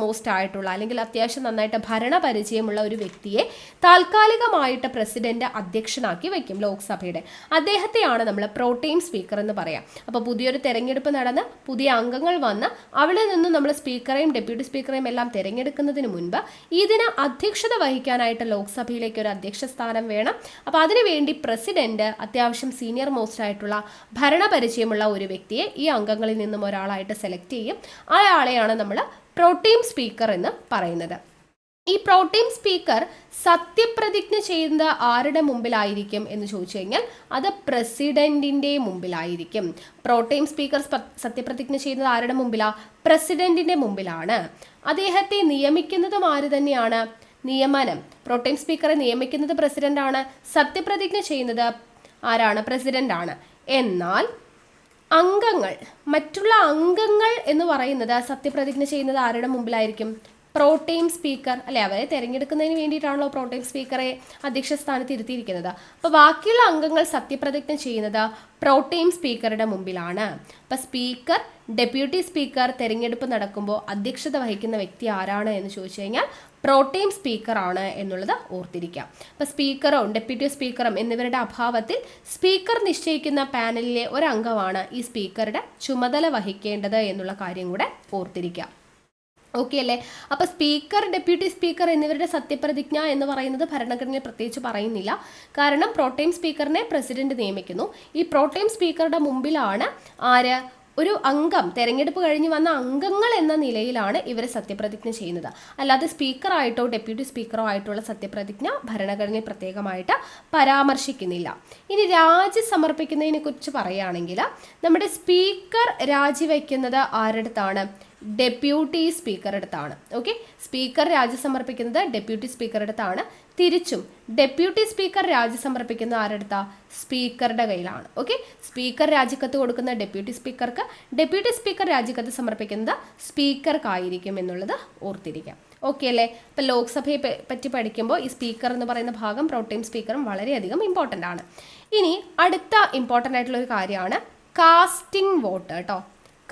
മോസ്റ്റ് ആയിട്ടുള്ള അല്ലെങ്കിൽ അത്യാവശ്യം നന്നായിട്ട് ഭരണപരിചയമുള്ള ഒരു വ്യക്തിയെ താൽക്കാലികമായിട്ട് പ്രസിഡന്റ് അധ്യക്ഷനാക്കി വയ്ക്കും ലോക്സഭയുടെ. അദ്ദേഹത്തെയാണ് നമ്മൾ പ്രോട്ടേം സ്പീക്കർ എന്ന് പറയാം. അപ്പോൾ പുതിയൊരു തെരഞ്ഞെടുപ്പ് നടന്ന് പുതിയ അംഗങ്ങൾ വന്ന് അവിടെ നിന്നും നമ്മൾ സ്പീക്കറെയും ഡെപ്യൂട്ടി സ്പീക്കറെയും എല്ലാം തിരഞ്ഞെടുക്കുന്നതിന് മുൻപ് ഇതിന് അധ്യക്ഷത വഹിക്കാനായിട്ട് ലോക്സഭയിലേക്ക് ഒരു അധ്യക്ഷ സ്ഥാനം വേണം. അപ്പോൾ അതിനുവേണ്ടി പ്രസിഡന്റ് അത്യാവശ്യം സീനിയർ മോസ്റ്റ് ആയിട്ടുള്ള ഭരണപരിചയമുള്ള ഒരു വ്യക്തിയെ ഈ അംഗങ്ങളിൽ നിന്നും ഒരാളായിട്ട് സെലക്ട് ചെയ്യും. അയാളെയാണ് നമ്മൾ പ്രോട്ടേം സ്പീക്കർ എന്ന് പറയുന്നത്. ഈ പ്രോട്ടേം സ്പീക്കർ സത്യപ്രതിജ്ഞ ചെയ്യുന്നത് ആരുടെ മുമ്പിലായിരിക്കും എന്ന് ചോദിച്ചു കഴിഞ്ഞാൽ അത് പ്രസിഡന്റിന്റെ മുമ്പിലായിരിക്കും. പ്രോട്ടേം സ്പീക്കർ സത്യപ്രതിജ്ഞ ചെയ്യുന്നത് ആരുടെ മുമ്പിലാണ്? പ്രസിഡന്റിന്റെ മുമ്പിലാണ്. അദ്ദേഹത്തെ നിയമിക്കുന്നതും ആര് തന്നെയാണ്? നിയമനം പ്രോട്ടേം സ്പീക്കറെ നിയമിക്കുന്നത് പ്രസിഡന്റാണ്. സത്യപ്രതിജ്ഞ ചെയ്യുന്നത് ആരാണ്? പ്രസിഡന്റ് ആണ്. എന്നാൽ അംഗങ്ങൾ, മറ്റുള്ള അംഗങ്ങൾ എന്ന് പറയുന്നത് സത്യപ്രതിജ്ഞ ചെയ്യുന്നത് ആരുടെ മുമ്പിലായിരിക്കും? പ്രോട്ടേം സ്പീക്കർ അല്ലെ, അവരെ തിരഞ്ഞെടുക്കുന്നതിന് വേണ്ടിയിട്ടാണല്ലോ പ്രോട്ടേം സ്പീക്കറെ അധ്യക്ഷ സ്ഥാനത്ത് ഇരുത്തിയിരിക്കുന്നത്. അപ്പോൾ ബാക്കിയുള്ള അംഗങ്ങൾ സത്യപ്രതിജ്ഞ ചെയ്യുന്നത് പ്രോട്ടേം സ്പീക്കറുടെ മുമ്പിലാണ്. അപ്പോൾ സ്പീക്കർ, ഡെപ്യൂട്ടി സ്പീക്കർ തിരഞ്ഞെടുപ്പ് നടക്കുമ്പോൾ അധ്യക്ഷത വഹിക്കുന്ന വ്യക്തി ആരാണ് എന്ന് ചോദിച്ചു കഴിഞ്ഞാൽ പ്രോട്ടേം സ്പീക്കർ ആണ് എന്നുള്ളത് ഓർത്തിരിക്കാം. അപ്പോൾ സ്പീക്കറും ഡെപ്യൂട്ടി സ്പീക്കറും എന്നിവരുടെ അഭാവത്തിൽ സ്പീക്കർ നിശ്ചയിക്കുന്ന പാനലിലെ ഒരംഗമാണ് ഈ സ്പീക്കറുടെ ചുമതല വഹിക്കേണ്ടത് എന്നുള്ള കാര്യം കൂടെ ഓർത്തിരിക്കാം. ഓക്കെ അല്ലേ? അപ്പോൾ സ്പീക്കർ, ഡെപ്യൂട്ടി സ്പീക്കർ എന്നിവരുടെ സത്യപ്രതിജ്ഞ എന്ന് പറയുന്നത് ഭരണഘടനയിൽ പ്രത്യേകിച്ച് പറയുന്നില്ല. കാരണം പ്രോട്ടേം സ്പീക്കറിനെ പ്രസിഡന്റ് നിയമിക്കുന്നു. ഈ പ്രോട്ടേം സ്പീക്കറുടെ മുമ്പിലാണ് ആര്? ഒരു അംഗം, തെരഞ്ഞെടുപ്പ് കഴിഞ്ഞ് വന്ന അംഗങ്ങൾ എന്ന നിലയിലാണ് ഇവർ സത്യപ്രതിജ്ഞ ചെയ്യുന്നത്. അല്ലാതെ സ്പീക്കറായിട്ടോ ഡെപ്യൂട്ടി സ്പീക്കറോ ആയിട്ടുള്ള സത്യപ്രതിജ്ഞ ഭരണഘടനയിൽ പ്രത്യേകമായിട്ട് പരാമർശിക്കുന്നില്ല. ഇനി രാജി സമർപ്പിക്കുന്നതിനെ കുറിച്ച് പറയുകയാണെങ്കിൽ നമ്മുടെ സ്പീക്കർ രാജിവെക്കുന്നത് ആരുടെ അടുത്താണ്? ഡെപ്യൂട്ടി സ്പീക്കറുടെ അടുത്താണ്. ഓക്കെ, സ്പീക്കർ രാജി സമർപ്പിക്കുന്നത് ഡെപ്യൂട്ടി സ്പീക്കറുടെ അടുത്താണ്. തിരിച്ചും ഡെപ്യൂട്ടി സ്പീക്കർ രാജി സമർപ്പിക്കുന്ന ആരുടെ അടുത്താ? സ്പീക്കറുടെ കയ്യിലാണ്. ഓക്കെ, സ്പീക്കർ രാജിക്കത്ത് കൊടുക്കുന്ന ഡെപ്യൂട്ടി സ്പീക്കർക്ക്, ഡെപ്യൂട്ടി സ്പീക്കർ രാജിക്കത്ത് സമർപ്പിക്കുന്നത് സ്പീക്കർക്കായിരിക്കും എന്നുള്ളത് ഓർത്തിരിക്കാം. ഓക്കെ അല്ലേ? ഇപ്പം ലോക്സഭയെ പറ്റി പഠിക്കുമ്പോൾ ഈ സ്പീക്കർ എന്ന് പറയുന്ന ഭാഗം, പ്രോട്ടേം സ്പീക്കറും വളരെയധികം ഇമ്പോർട്ടൻ്റ് ആണ്. ഇനി അടുത്ത ഇമ്പോർട്ടൻ്റ് ആയിട്ടുള്ള ഒരു കാര്യമാണ് കാസ്റ്റിംഗ് വോട്ട് കേട്ടോ.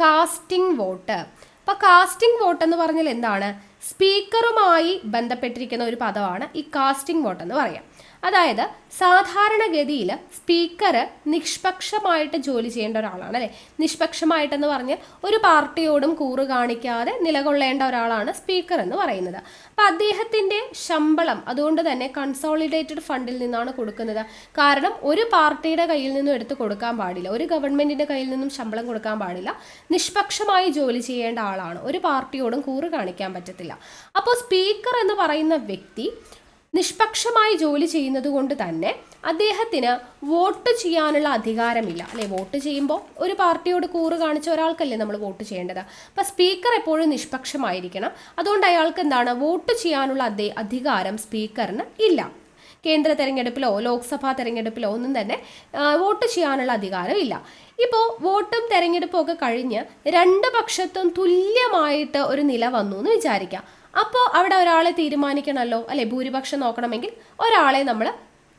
Casting vote. അപ്പോൾ കാസ്റ്റിംഗ് വോട്ട് എന്ന് പറഞ്ഞാൽ എന്താണ്? സ്പീക്കറുമായി ബന്ധപ്പെട്ടിരിക്കുന്ന ഒരു പദമാണ് ഈ കാസ്റ്റിംഗ് വോട്ട് എന്ന് പറയാം. അതായത് സാധാരണഗതിയിൽ സ്പീക്കർ നിഷ്പക്ഷമായിട്ട് ജോലി ചെയ്യേണ്ട ഒരാളാണ് അല്ലേ. നിഷ്പക്ഷമായിട്ടെന്ന് പറഞ്ഞാൽ ഒരു പാർട്ടിയോടും കൂറ് കാണിക്കാതെ നിലകൊള്ളേണ്ട ഒരാളാണ് സ്പീക്കർ എന്ന് പറയുന്നത്. അപ്പം അദ്ദേഹത്തിൻ്റെ ശമ്പളം അതുകൊണ്ട് തന്നെ കൺസോളിഡേറ്റഡ് ഫണ്ടിൽ നിന്നാണ് കൊടുക്കുന്നത്. കാരണം ഒരു പാർട്ടിയുടെ കയ്യിൽ നിന്നും എടുത്ത് കൊടുക്കാൻ പാടില്ല, ഒരു ഗവൺമെൻറ്റിൻ്റെ കയ്യിൽ നിന്നും ശമ്പളം കൊടുക്കാൻ പാടില്ല. നിഷ്പക്ഷമായി ജോലി ചെയ്യേണ്ട ആളാണ്, ഒരു പാർട്ടിയോടും കൂറ് കാണിക്കാൻ പറ്റത്തില്ല. അപ്പോൾ സ്പീക്കർ എന്ന് പറയുന്ന വ്യക്തി നിഷ്പക്ഷമായി ജോലി ചെയ്യുന്നത് കൊണ്ട് തന്നെ അദ്ദേഹത്തിന് വോട്ട് ചെയ്യാനുള്ള അധികാരമില്ല അല്ലെ. വോട്ട് ചെയ്യുമ്പോൾ ഒരു പാർട്ടിയോട് കൂറ് കാണിച്ച ഒരാൾക്കല്ലേ നമ്മൾ വോട്ട് ചെയ്യേണ്ടത്. അപ്പം സ്പീക്കർ എപ്പോഴും നിഷ്പക്ഷമായിരിക്കണം. അതുകൊണ്ട് അയാൾക്ക് എന്താണ്, വോട്ട് ചെയ്യാനുള്ള അധികാരം സ്പീക്കറിന് ഇല്ല. കേന്ദ്ര തെരഞ്ഞെടുപ്പിലോ ലോക്സഭാ തെരഞ്ഞെടുപ്പിലോ ഒന്നും തന്നെ വോട്ട് ചെയ്യാനുള്ള അധികാരം ഇല്ല. ഇപ്പോൾ വോട്ടും തെരഞ്ഞെടുപ്പും ഒക്കെ കഴിഞ്ഞ് രണ്ട് പക്ഷത്തും തുല്യമായിട്ട് ഒരു നില വന്നു എന്ന് വിചാരിക്കാം. അപ്പോൾ അവിടെ ഒരാളെ തീരുമാനിക്കണമല്ലോ അല്ലെ. ഭൂരിപക്ഷം നോക്കണമെങ്കിൽ ഒരാളെ നമ്മൾ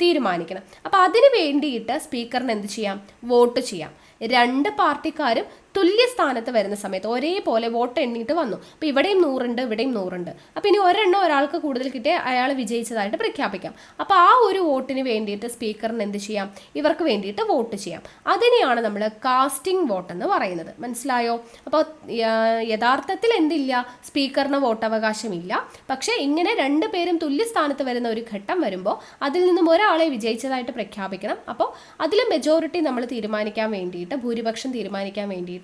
തീരുമാനിക്കണം. അപ്പോൾ അതിന് വേണ്ടിയിട്ട് സ്പീക്കറിന് എന്ത് ചെയ്യാം? വോട്ട് ചെയ്യാം. രണ്ട് പാർട്ടിക്കാരും തുല്യ സ്ഥാനത്ത് വരുന്ന സമയത്ത് ഒരേപോലെ വോട്ട് എണ്ണിയിട്ട് വന്നു. അപ്പോൾ ഇവിടെയും 100 ഉണ്ട്, ഇവിടെയും 100 ഉണ്ട്. അപ്പോൾ ഇനി ഒരെണ്ണം ഒരാൾക്ക് കൂടുതൽ കിട്ടിയ അയാൾ വിജയിച്ചതായിട്ട് പ്രഖ്യാപിക്കാം. അപ്പോൾ ആ ഒരു വോട്ടിന് വേണ്ടിയിട്ട് സ്പീക്കറിന് എന്ത് ചെയ്യാം? ഇവർക്ക് വേണ്ടിയിട്ട് വോട്ട് ചെയ്യാം. അതിനെയാണ് നമ്മൾ കാസ്റ്റിംഗ് വോട്ട് എന്ന് പറയുന്നത്. മനസ്സിലായോ? അപ്പോൾ യഥാർത്ഥത്തിൽ എന്തില്ല, സ്പീക്കറിന് വോട്ടവകാശമില്ല. പക്ഷേ ഇങ്ങനെ രണ്ട് പേരും തുല്യ സ്ഥാനത്ത് വരുന്ന ഒരു ഘട്ടം വരുമ്പോൾ അതിൽ നിന്നും ഒരാളെ വിജയിച്ചതായിട്ട് പ്രഖ്യാപിക്കണം. അപ്പോൾ അതിൽ മെജോറിറ്റി നമ്മൾ തീരുമാനിക്കാൻ വേണ്ടിയിട്ട്, ഭൂരിപക്ഷം തീരുമാനിക്കാൻ വേണ്ടിയിട്ട്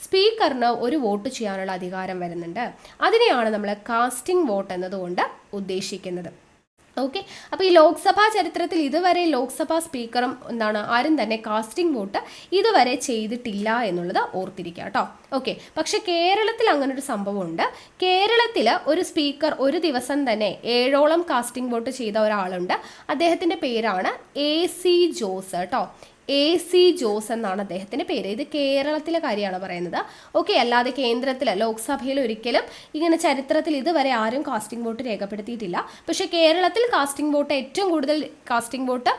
സ്പീക്കറിന് ഒരു വോട്ട് ചെയ്യാനുള്ള അധികാരം വരുന്നുണ്ട്. അതിനെയാണ് നമ്മൾ കാസ്റ്റിംഗ് വോട്ട് എന്നതുകൊണ്ട് ഉദ്ദേശിക്കുന്നത്. ഓക്കെ, അപ്പോൾ ഈ ലോക്സഭാ ചരിത്രത്തിൽ ഇതുവരെ ലോക്സഭാ സ്പീക്കറും ആരും തന്നെ കാസ്റ്റിംഗ് വോട്ട് ഇതുവരെ ചെയ്തിട്ടില്ല എന്നുള്ളത് ഓർത്തിരിക്കുക കേട്ടോ. ഓക്കെ, പക്ഷെ കേരളത്തിൽ അങ്ങനെ ഒരു സംഭവമുണ്ട്. കേരളത്തിൽ ഒരു സ്പീക്കർ ഒരു ദിവസം തന്നെ 7ഓളം കാസ്റ്റിംഗ് വോട്ട് ചെയ്ത ഒരാളുണ്ട്. അദ്ദേഹത്തിൻ്റെ പേരാണ് AC ജോസ് കേട്ടോ. AC ജോസ് എന്നാണ് അദ്ദേഹത്തിൻ്റെ പേര്. ഇത് കേരളത്തിലെ കാര്യമാണ് പറയുന്നത്. ഓക്കെ, അല്ലാതെ കേന്ദ്രത്തിൽ ലോക്സഭയിൽ ഒരിക്കലും ഇങ്ങനെ ചരിത്രത്തിൽ ഇതുവരെ ആരും കാസ്റ്റിംഗ് വോട്ട് രേഖപ്പെടുത്തിയിട്ടില്ല. പക്ഷേ കേരളത്തിൽ കാസ്റ്റിംഗ് വോട്ട് ഏറ്റവും കൂടുതൽ കാസ്റ്റിംഗ് വോട്ട്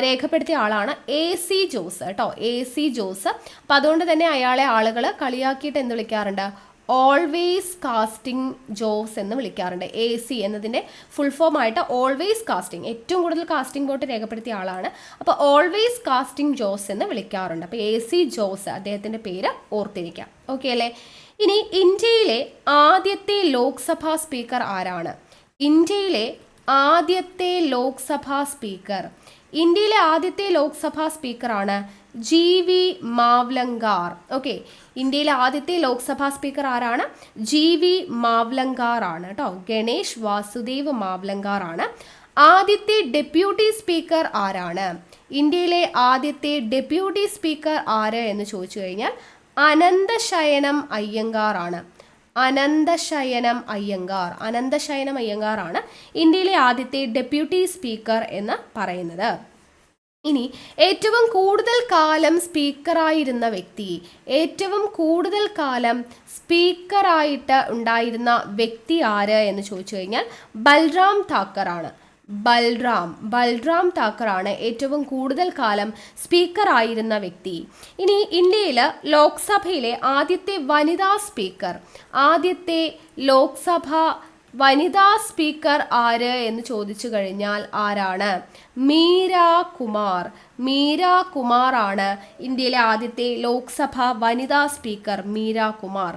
രേഖപ്പെടുത്തിയ ആളാണ് AC ജോസ് കേട്ടോ. AC ജോസ്. അപ്പം അതുകൊണ്ട് തന്നെ അയാളെ ആളുകൾ കളിയാക്കിയിട്ട് എന്ത് വിളിക്കാറുണ്ട്? ഓൾവേസ് കാസ്റ്റിംഗ് ജോസ് എന്ന് വിളിക്കാറുണ്ട്. AC എന്നതിൻ്റെ ഫുൾ ഫോം ആയിട്ട് ഓൾവേസ് കാസ്റ്റിംഗ്, ഏറ്റവും കൂടുതൽ കാസ്റ്റിംഗ് വോട്ട് രേഖപ്പെടുത്തിയ ആളാണ്. അപ്പോൾ ഓൾവേസ് കാസ്റ്റിംഗ് ജോസ് എന്ന് വിളിക്കാറുണ്ട്. അപ്പോൾ AC ജോസ്, അദ്ദേഹത്തിൻ്റെ പേര് ഓർത്തിരിക്കാം. ഓക്കെ അല്ലേ? ഇനി ഇന്ത്യയിലെ ആദ്യത്തെ ലോക്സഭാ സ്പീക്കർ ആരാണ്? ഇന്ത്യയിലെ ആദ്യത്തെ ലോക്സഭാ സ്പീക്കർ, ഇന്ത്യയിലെ ആദ്യത്തെ ലോക്സഭാ സ്പീക്കറാണ് GV മാവ്ലങ്കാർ. ഓക്കെ, ഇന്ത്യയിലെ ആദ്യത്തെ ലോക്സഭാ സ്പീക്കർ ആരാണ്? GV മാവ്ലങ്കാർ ആണ് കേട്ടോ. ഗണേഷ് വാസുദേവ് മാവ്ലങ്കാർ ആണ്. ആദ്യത്തെ ഡെപ്യൂട്ടി സ്പീക്കർ ആരാണ്? ഇന്ത്യയിലെ ആദ്യത്തെ ഡെപ്യൂട്ടി സ്പീക്കർ ആര് എന്ന് ചോദിച്ചു കഴിഞ്ഞാൽ അനന്തശയനം അയ്യങ്കാർ ആണ്. അനന്തശയനം അയ്യങ്കാർ, അനന്തശയനം അയ്യങ്കാർ ആണ് ഇന്ത്യയിലെ ആദ്യത്തെ ഡെപ്യൂട്ടി സ്പീക്കർ എന്ന് പറയുന്നത്. ഇനി ഏറ്റവും കൂടുതൽ കാലം സ്പീക്കറായിരുന്ന വ്യക്തി, ഏറ്റവും കൂടുതൽ കാലം സ്പീക്കറായിട്ട് ഉണ്ടായിരുന്ന വ്യക്തി ആര് എന്ന് ചോദിച്ചു കഴിഞ്ഞാൽ ബൽറാം താക്കർ ആണ്. ബൽറാം താക്കർ ആണ് ഏറ്റവും കൂടുതൽ കാലം സ്പീക്കർ ആയിരുന്ന വ്യക്തി. ഇനി ഇന്ത്യയിൽ ലോക്സഭയിലെ ആദ്യത്തെ വനിതാ സ്പീക്കർ, ആദ്യത്തെ ലോക്സഭ വനിതാ സ്പീക്കർ ആര് എന്ന് ചോദിച്ചു കഴിഞ്ഞാൽ ആരാണ്? മീരാ കുമാർ ആണ് ഇന്ത്യയിലെ ആദ്യത്തെ ലോക്സഭ വനിതാ സ്പീക്കർ, മീരാ കുമാർ.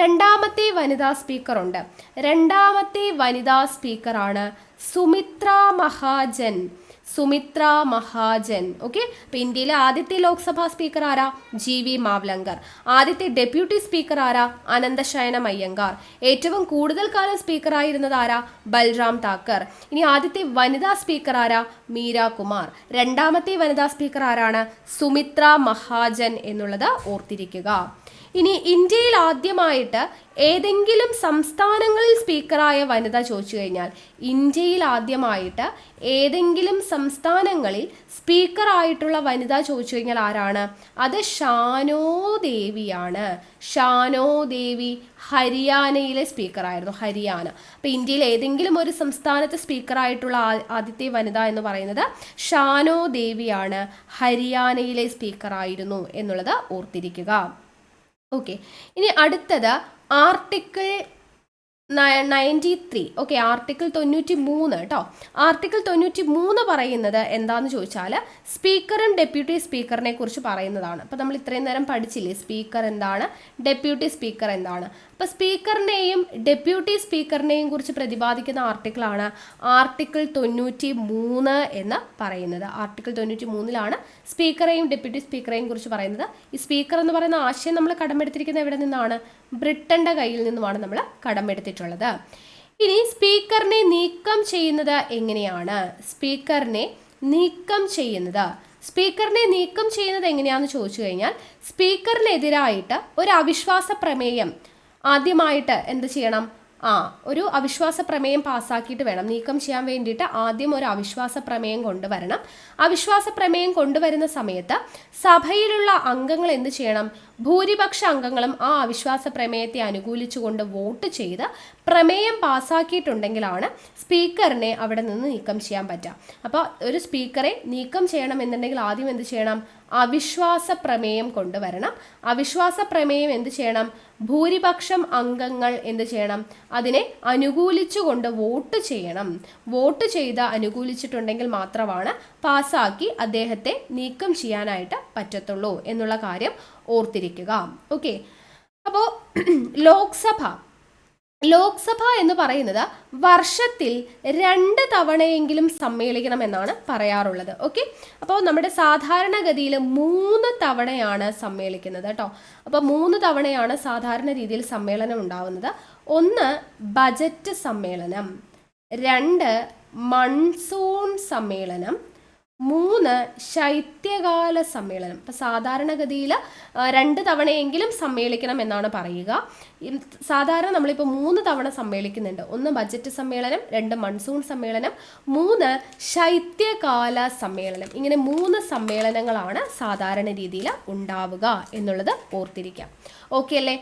രണ്ടാമത്തെ വനിതാ സ്പീക്കർ ഉണ്ട്. രണ്ടാമത്തെ വനിതാ സ്പീക്കറാണ് സുമിത്ര മഹാജൻ. ഓക്കെ, അപ്പോൾ ഇന്ത്യയിലെ ആദ്യത്തെ ലോക്സഭാ സ്പീക്കർ ആരാ? GV മാവ്ലങ്കർ. ആദ്യത്തെ ഡെപ്യൂട്ടി സ്പീക്കർ ആരാ? അനന്തശയനം അയ്യങ്കാർ. ഏറ്റവും കൂടുതൽ കാലം സ്പീക്കർ ആയിരുന്നത് ആരാ? ബൽറാം താക്കർ. ഇനി ആദ്യത്തെ വനിതാ സ്പീക്കർ ആരാ? മീരാ കുമാർ. രണ്ടാമത്തെ വനിതാ സ്പീക്കർ ആരാണ്? സുമിത്ര മഹാജൻ എന്നുള്ളത് ഓർത്തിരിക്കുക. ഇനി ഇന്ത്യയിൽ ആദ്യമായിട്ട് ഏതെങ്കിലും സംസ്ഥാനങ്ങളിൽ സ്പീക്കറായ വനിത ചോദിച്ചു കഴിഞ്ഞാൽ, ഇന്ത്യയിൽ ആദ്യമായിട്ട് ഏതെങ്കിലും സംസ്ഥാനങ്ങളിൽ സ്പീക്കറായിട്ടുള്ള വനിത ചോദിച്ചു കഴിഞ്ഞാൽ ആരാണ്? അത് ഷാനോ ദേവിയാണ്. ഷാനോ ദേവി ഹരിയാനയിലെ സ്പീക്കറായിരുന്നു, ഹരിയാന. അപ്പോൾ ഇന്ത്യയിൽ ഏതെങ്കിലും ഒരു സംസ്ഥാനത്ത് സ്പീക്കറായിട്ടുള്ള ആദ്യത്തെ വനിത എന്ന് പറയുന്നത് ഷാനോ ദേവിയാണ്, ഹരിയാനയിലെ സ്പീക്കറായിരുന്നു എന്നുള്ളത് ഓർത്തിരിക്കുക. ഓക്കെ, ഇനി അടുത്തത് ആർട്ടിക്കിൾ 93. ഓക്കെ, ആർട്ടിക്കിൾ 93 കേട്ടോ. ആർട്ടിക്കിൾ 93 പറയുന്നത് എന്താണെന്ന് ചോദിച്ചാൽ സ്പീക്കറും ഡെപ്യൂട്ടി സ്പീക്കറിനെ കുറിച്ച് പറയുന്നതാണ്. അപ്പോൾ നമ്മൾ ഇത്രയും നേരം പഠിച്ചില്ലേ സ്പീക്കർ എന്താണ്, ഡെപ്യൂട്ടി സ്പീക്കർ എന്താണ്. അപ്പോൾ സ്പീക്കറിനെയും ഡെപ്യൂട്ടി സ്പീക്കറിനെയും കുറിച്ച് പ്രതിപാദിക്കുന്ന ആർട്ടിക്കിളാണ് ആർട്ടിക്കിൾ 93 എന്ന് പറയുന്നത്. ആർട്ടിക്കിൾ 93 സ്പീക്കറെയും ഡെപ്യൂട്ടി സ്പീക്കറെയും കുറിച്ച് പറയുന്നത്. ഈ സ്പീക്കർ എന്ന് പറയുന്ന ആശയം നമ്മൾ കടമെടുത്തിരിക്കുന്നത് എവിടെ നിന്നാണ്? ബ്രിട്ടന്റെ കയ്യിൽ നിന്നുമാണ് നമ്മൾ കടമെടുത്തിട്ടുള്ളത്. ഇനി സ്പീക്കറിനെ നീക്കം ചെയ്യുന്നത് എങ്ങനെയാണ്? സ്പീക്കറിനെ നീക്കം ചെയ്യുന്നത് എങ്ങനെയാണെന്ന് ചോദിച്ചു കഴിഞ്ഞാൽ സ്പീക്കറിനെതിരായിട്ട് ഒരു അവിശ്വാസ പ്രമേയം ആദ്യമായിട്ട് എന്ത് ചെയ്യണം? ഒരു അവിശ്വാസ പ്രമേയം പാസ്സാക്കിയിട്ട് വേണം നീക്കം ചെയ്യാൻ വേണ്ടിയിട്ട്. ആദ്യം ഒരു അവിശ്വാസ പ്രമേയം കൊണ്ടുവരണം. അവിശ്വാസ പ്രമേയം കൊണ്ടുവരുന്ന സമയത്ത് സഭയിലുള്ള അംഗങ്ങൾ എന്ത് ചെയ്യണം? ഭൂരിപക്ഷ അംഗങ്ങളും ആ അവിശ്വാസ പ്രമേയത്തെ അനുകൂലിച്ചുകൊണ്ട് വോട്ട് ചെയ്ത് പ്രമേയം പാസ്സാക്കിയിട്ടുണ്ടെങ്കിലാണ് സ്പീക്കറിനെ അവിടെ നിന്ന് നീക്കം ചെയ്യാൻ പറ്റുക. അപ്പോൾ ഒരു സ്പീക്കറെ നീക്കം ചെയ്യണമെന്നുണ്ടെങ്കിൽ ആദ്യം എന്ത് ചെയ്യണം? അവിശ്വാസ പ്രമേയം കൊണ്ടുവരണം. അവിശ്വാസ പ്രമേയം എന്ത് ചെയ്യണം? ഭൂരിപക്ഷം അംഗങ്ങൾ എന്ത് ചെയ്യണം? അതിനെ അനുകൂലിച്ചുകൊണ്ട് വോട്ട് ചെയ്യണം. വോട്ട് ചെയ്ത് അനുകൂലിച്ചിട്ടുണ്ടെങ്കിൽ മാത്രമാണ് പാസ്സാക്കി അദ്ദേഹത്തെ നീക്കം ചെയ്യാനായിട്ട് പറ്റത്തുള്ളൂ എന്നുള്ള കാര്യം ഓർത്തിരിക്കുക. ഓക്കെ, അപ്പോൾ ലോക്സഭ എന്ന് പറയുന്നത് വർഷത്തിൽ 2 തവണയെങ്കിലും സമ്മേളിക്കണം എന്നാണ് പറയാറുള്ളത്. ഓക്കെ, അപ്പോൾ നമ്മുടെ സാധാരണഗതിയിൽ 3 തവണയാണ് സമ്മേളിക്കുന്നത് കേട്ടോ. അപ്പോൾ 3 തവണയാണ് സാധാരണ രീതിയിൽ സമ്മേളനം ഉണ്ടാവുന്നത്. 1 ബജറ്റ് സമ്മേളനം, 2 മൺസൂൺ സമ്മേളനം, 3 ശൈത്യകാല സമ്മേളനം. അപ്പം സാധാരണഗതിയിൽ 2 തവണയെങ്കിലും സമ്മേളിക്കണം എന്നാണ് പറയുക. സാധാരണ നമ്മളിപ്പോൾ 3 തവണ സമ്മേളിക്കുന്നുണ്ട്. 1 ബജറ്റ് സമ്മേളനം, 2 മൺസൂൺ സമ്മേളനം, 3 ശൈത്യകാല സമ്മേളനം. ഇങ്ങനെ 3 സമ്മേളനങ്ങളാണ് സാധാരണ രീതിയിൽ ഉണ്ടാവുക എന്നുള്ളത് ഓർത്തിരിക്കാം. ഓക്കെ അല്ലേ?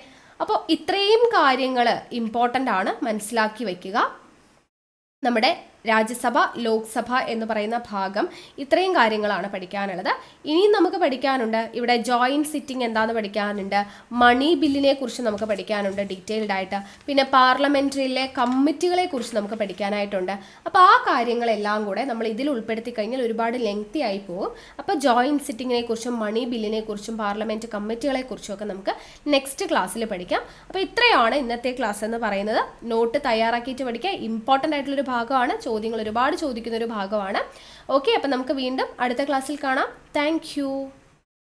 അപ്പോൾ ഇത്രയും കാര്യങ്ങൾ ഇമ്പോർട്ടൻ്റ് ആണ്, മനസ്സിലാക്കി വയ്ക്കുക. നമ്മുടെ രാജ്യസഭ, ലോക്സഭ എന്ന് പറയുന്ന ഭാഗം, ഇത്രയും കാര്യങ്ങളാണ് പഠിക്കാനുള്ളത്. ഇനിയും നമുക്ക് പഠിക്കാനുണ്ട്, ഇവിടെ ജോയിൻറ്റ് സിറ്റിംഗ് എന്താണെന്ന് പഠിക്കാനുണ്ട്, മണി ബില്ലിനെ കുറിച്ച് നമുക്ക് പഠിക്കാനുണ്ട് ഡീറ്റെയിൽഡ് ആയിട്ട്, പിന്നെ പാർലമെൻറ്ററിയിലെ കമ്മിറ്റികളെ കുറിച്ച് നമുക്ക് പഠിക്കാനായിട്ടുണ്ട്. അപ്പോൾ ആ കാര്യങ്ങളെല്ലാം കൂടെ നമ്മൾ ഇതിൽ ഉൾപ്പെടുത്തി കഴിഞ്ഞാൽ ഒരുപാട് ലെങ്തി ആയി പോകും. അപ്പോൾ ജോയിൻറ്റ് സിറ്റിങ്ങിനെ കുറിച്ചും മണി ബില്ലിനെ കുറിച്ചും പാർലമെൻറ്റ് കമ്മിറ്റികളെ കുറിച്ചും ഒക്കെ നമുക്ക് നെക്സ്റ്റ് ക്ലാസ്സിൽ പഠിക്കാം. അപ്പോൾ ഇത്രയാണ് ഇന്നത്തെ ക്ലാസ് എന്ന് പറയുന്നത്. നോട്ട് തയ്യാറാക്കിയിട്ട് പഠിക്കുക, ഇമ്പോർട്ടൻ്റ് ആയിട്ടുള്ളൊരു ഭാഗമാണ്, ചോദ്യങ്ങൾ ഒരുപാട് ചോദിക്കുന്ന ഒരു ഭാഗമാണ്. ഓക്കെ, അപ്പം നമുക്ക് വീണ്ടും അടുത്ത ക്ലാസ്സിൽ കാണാം. താങ്ക്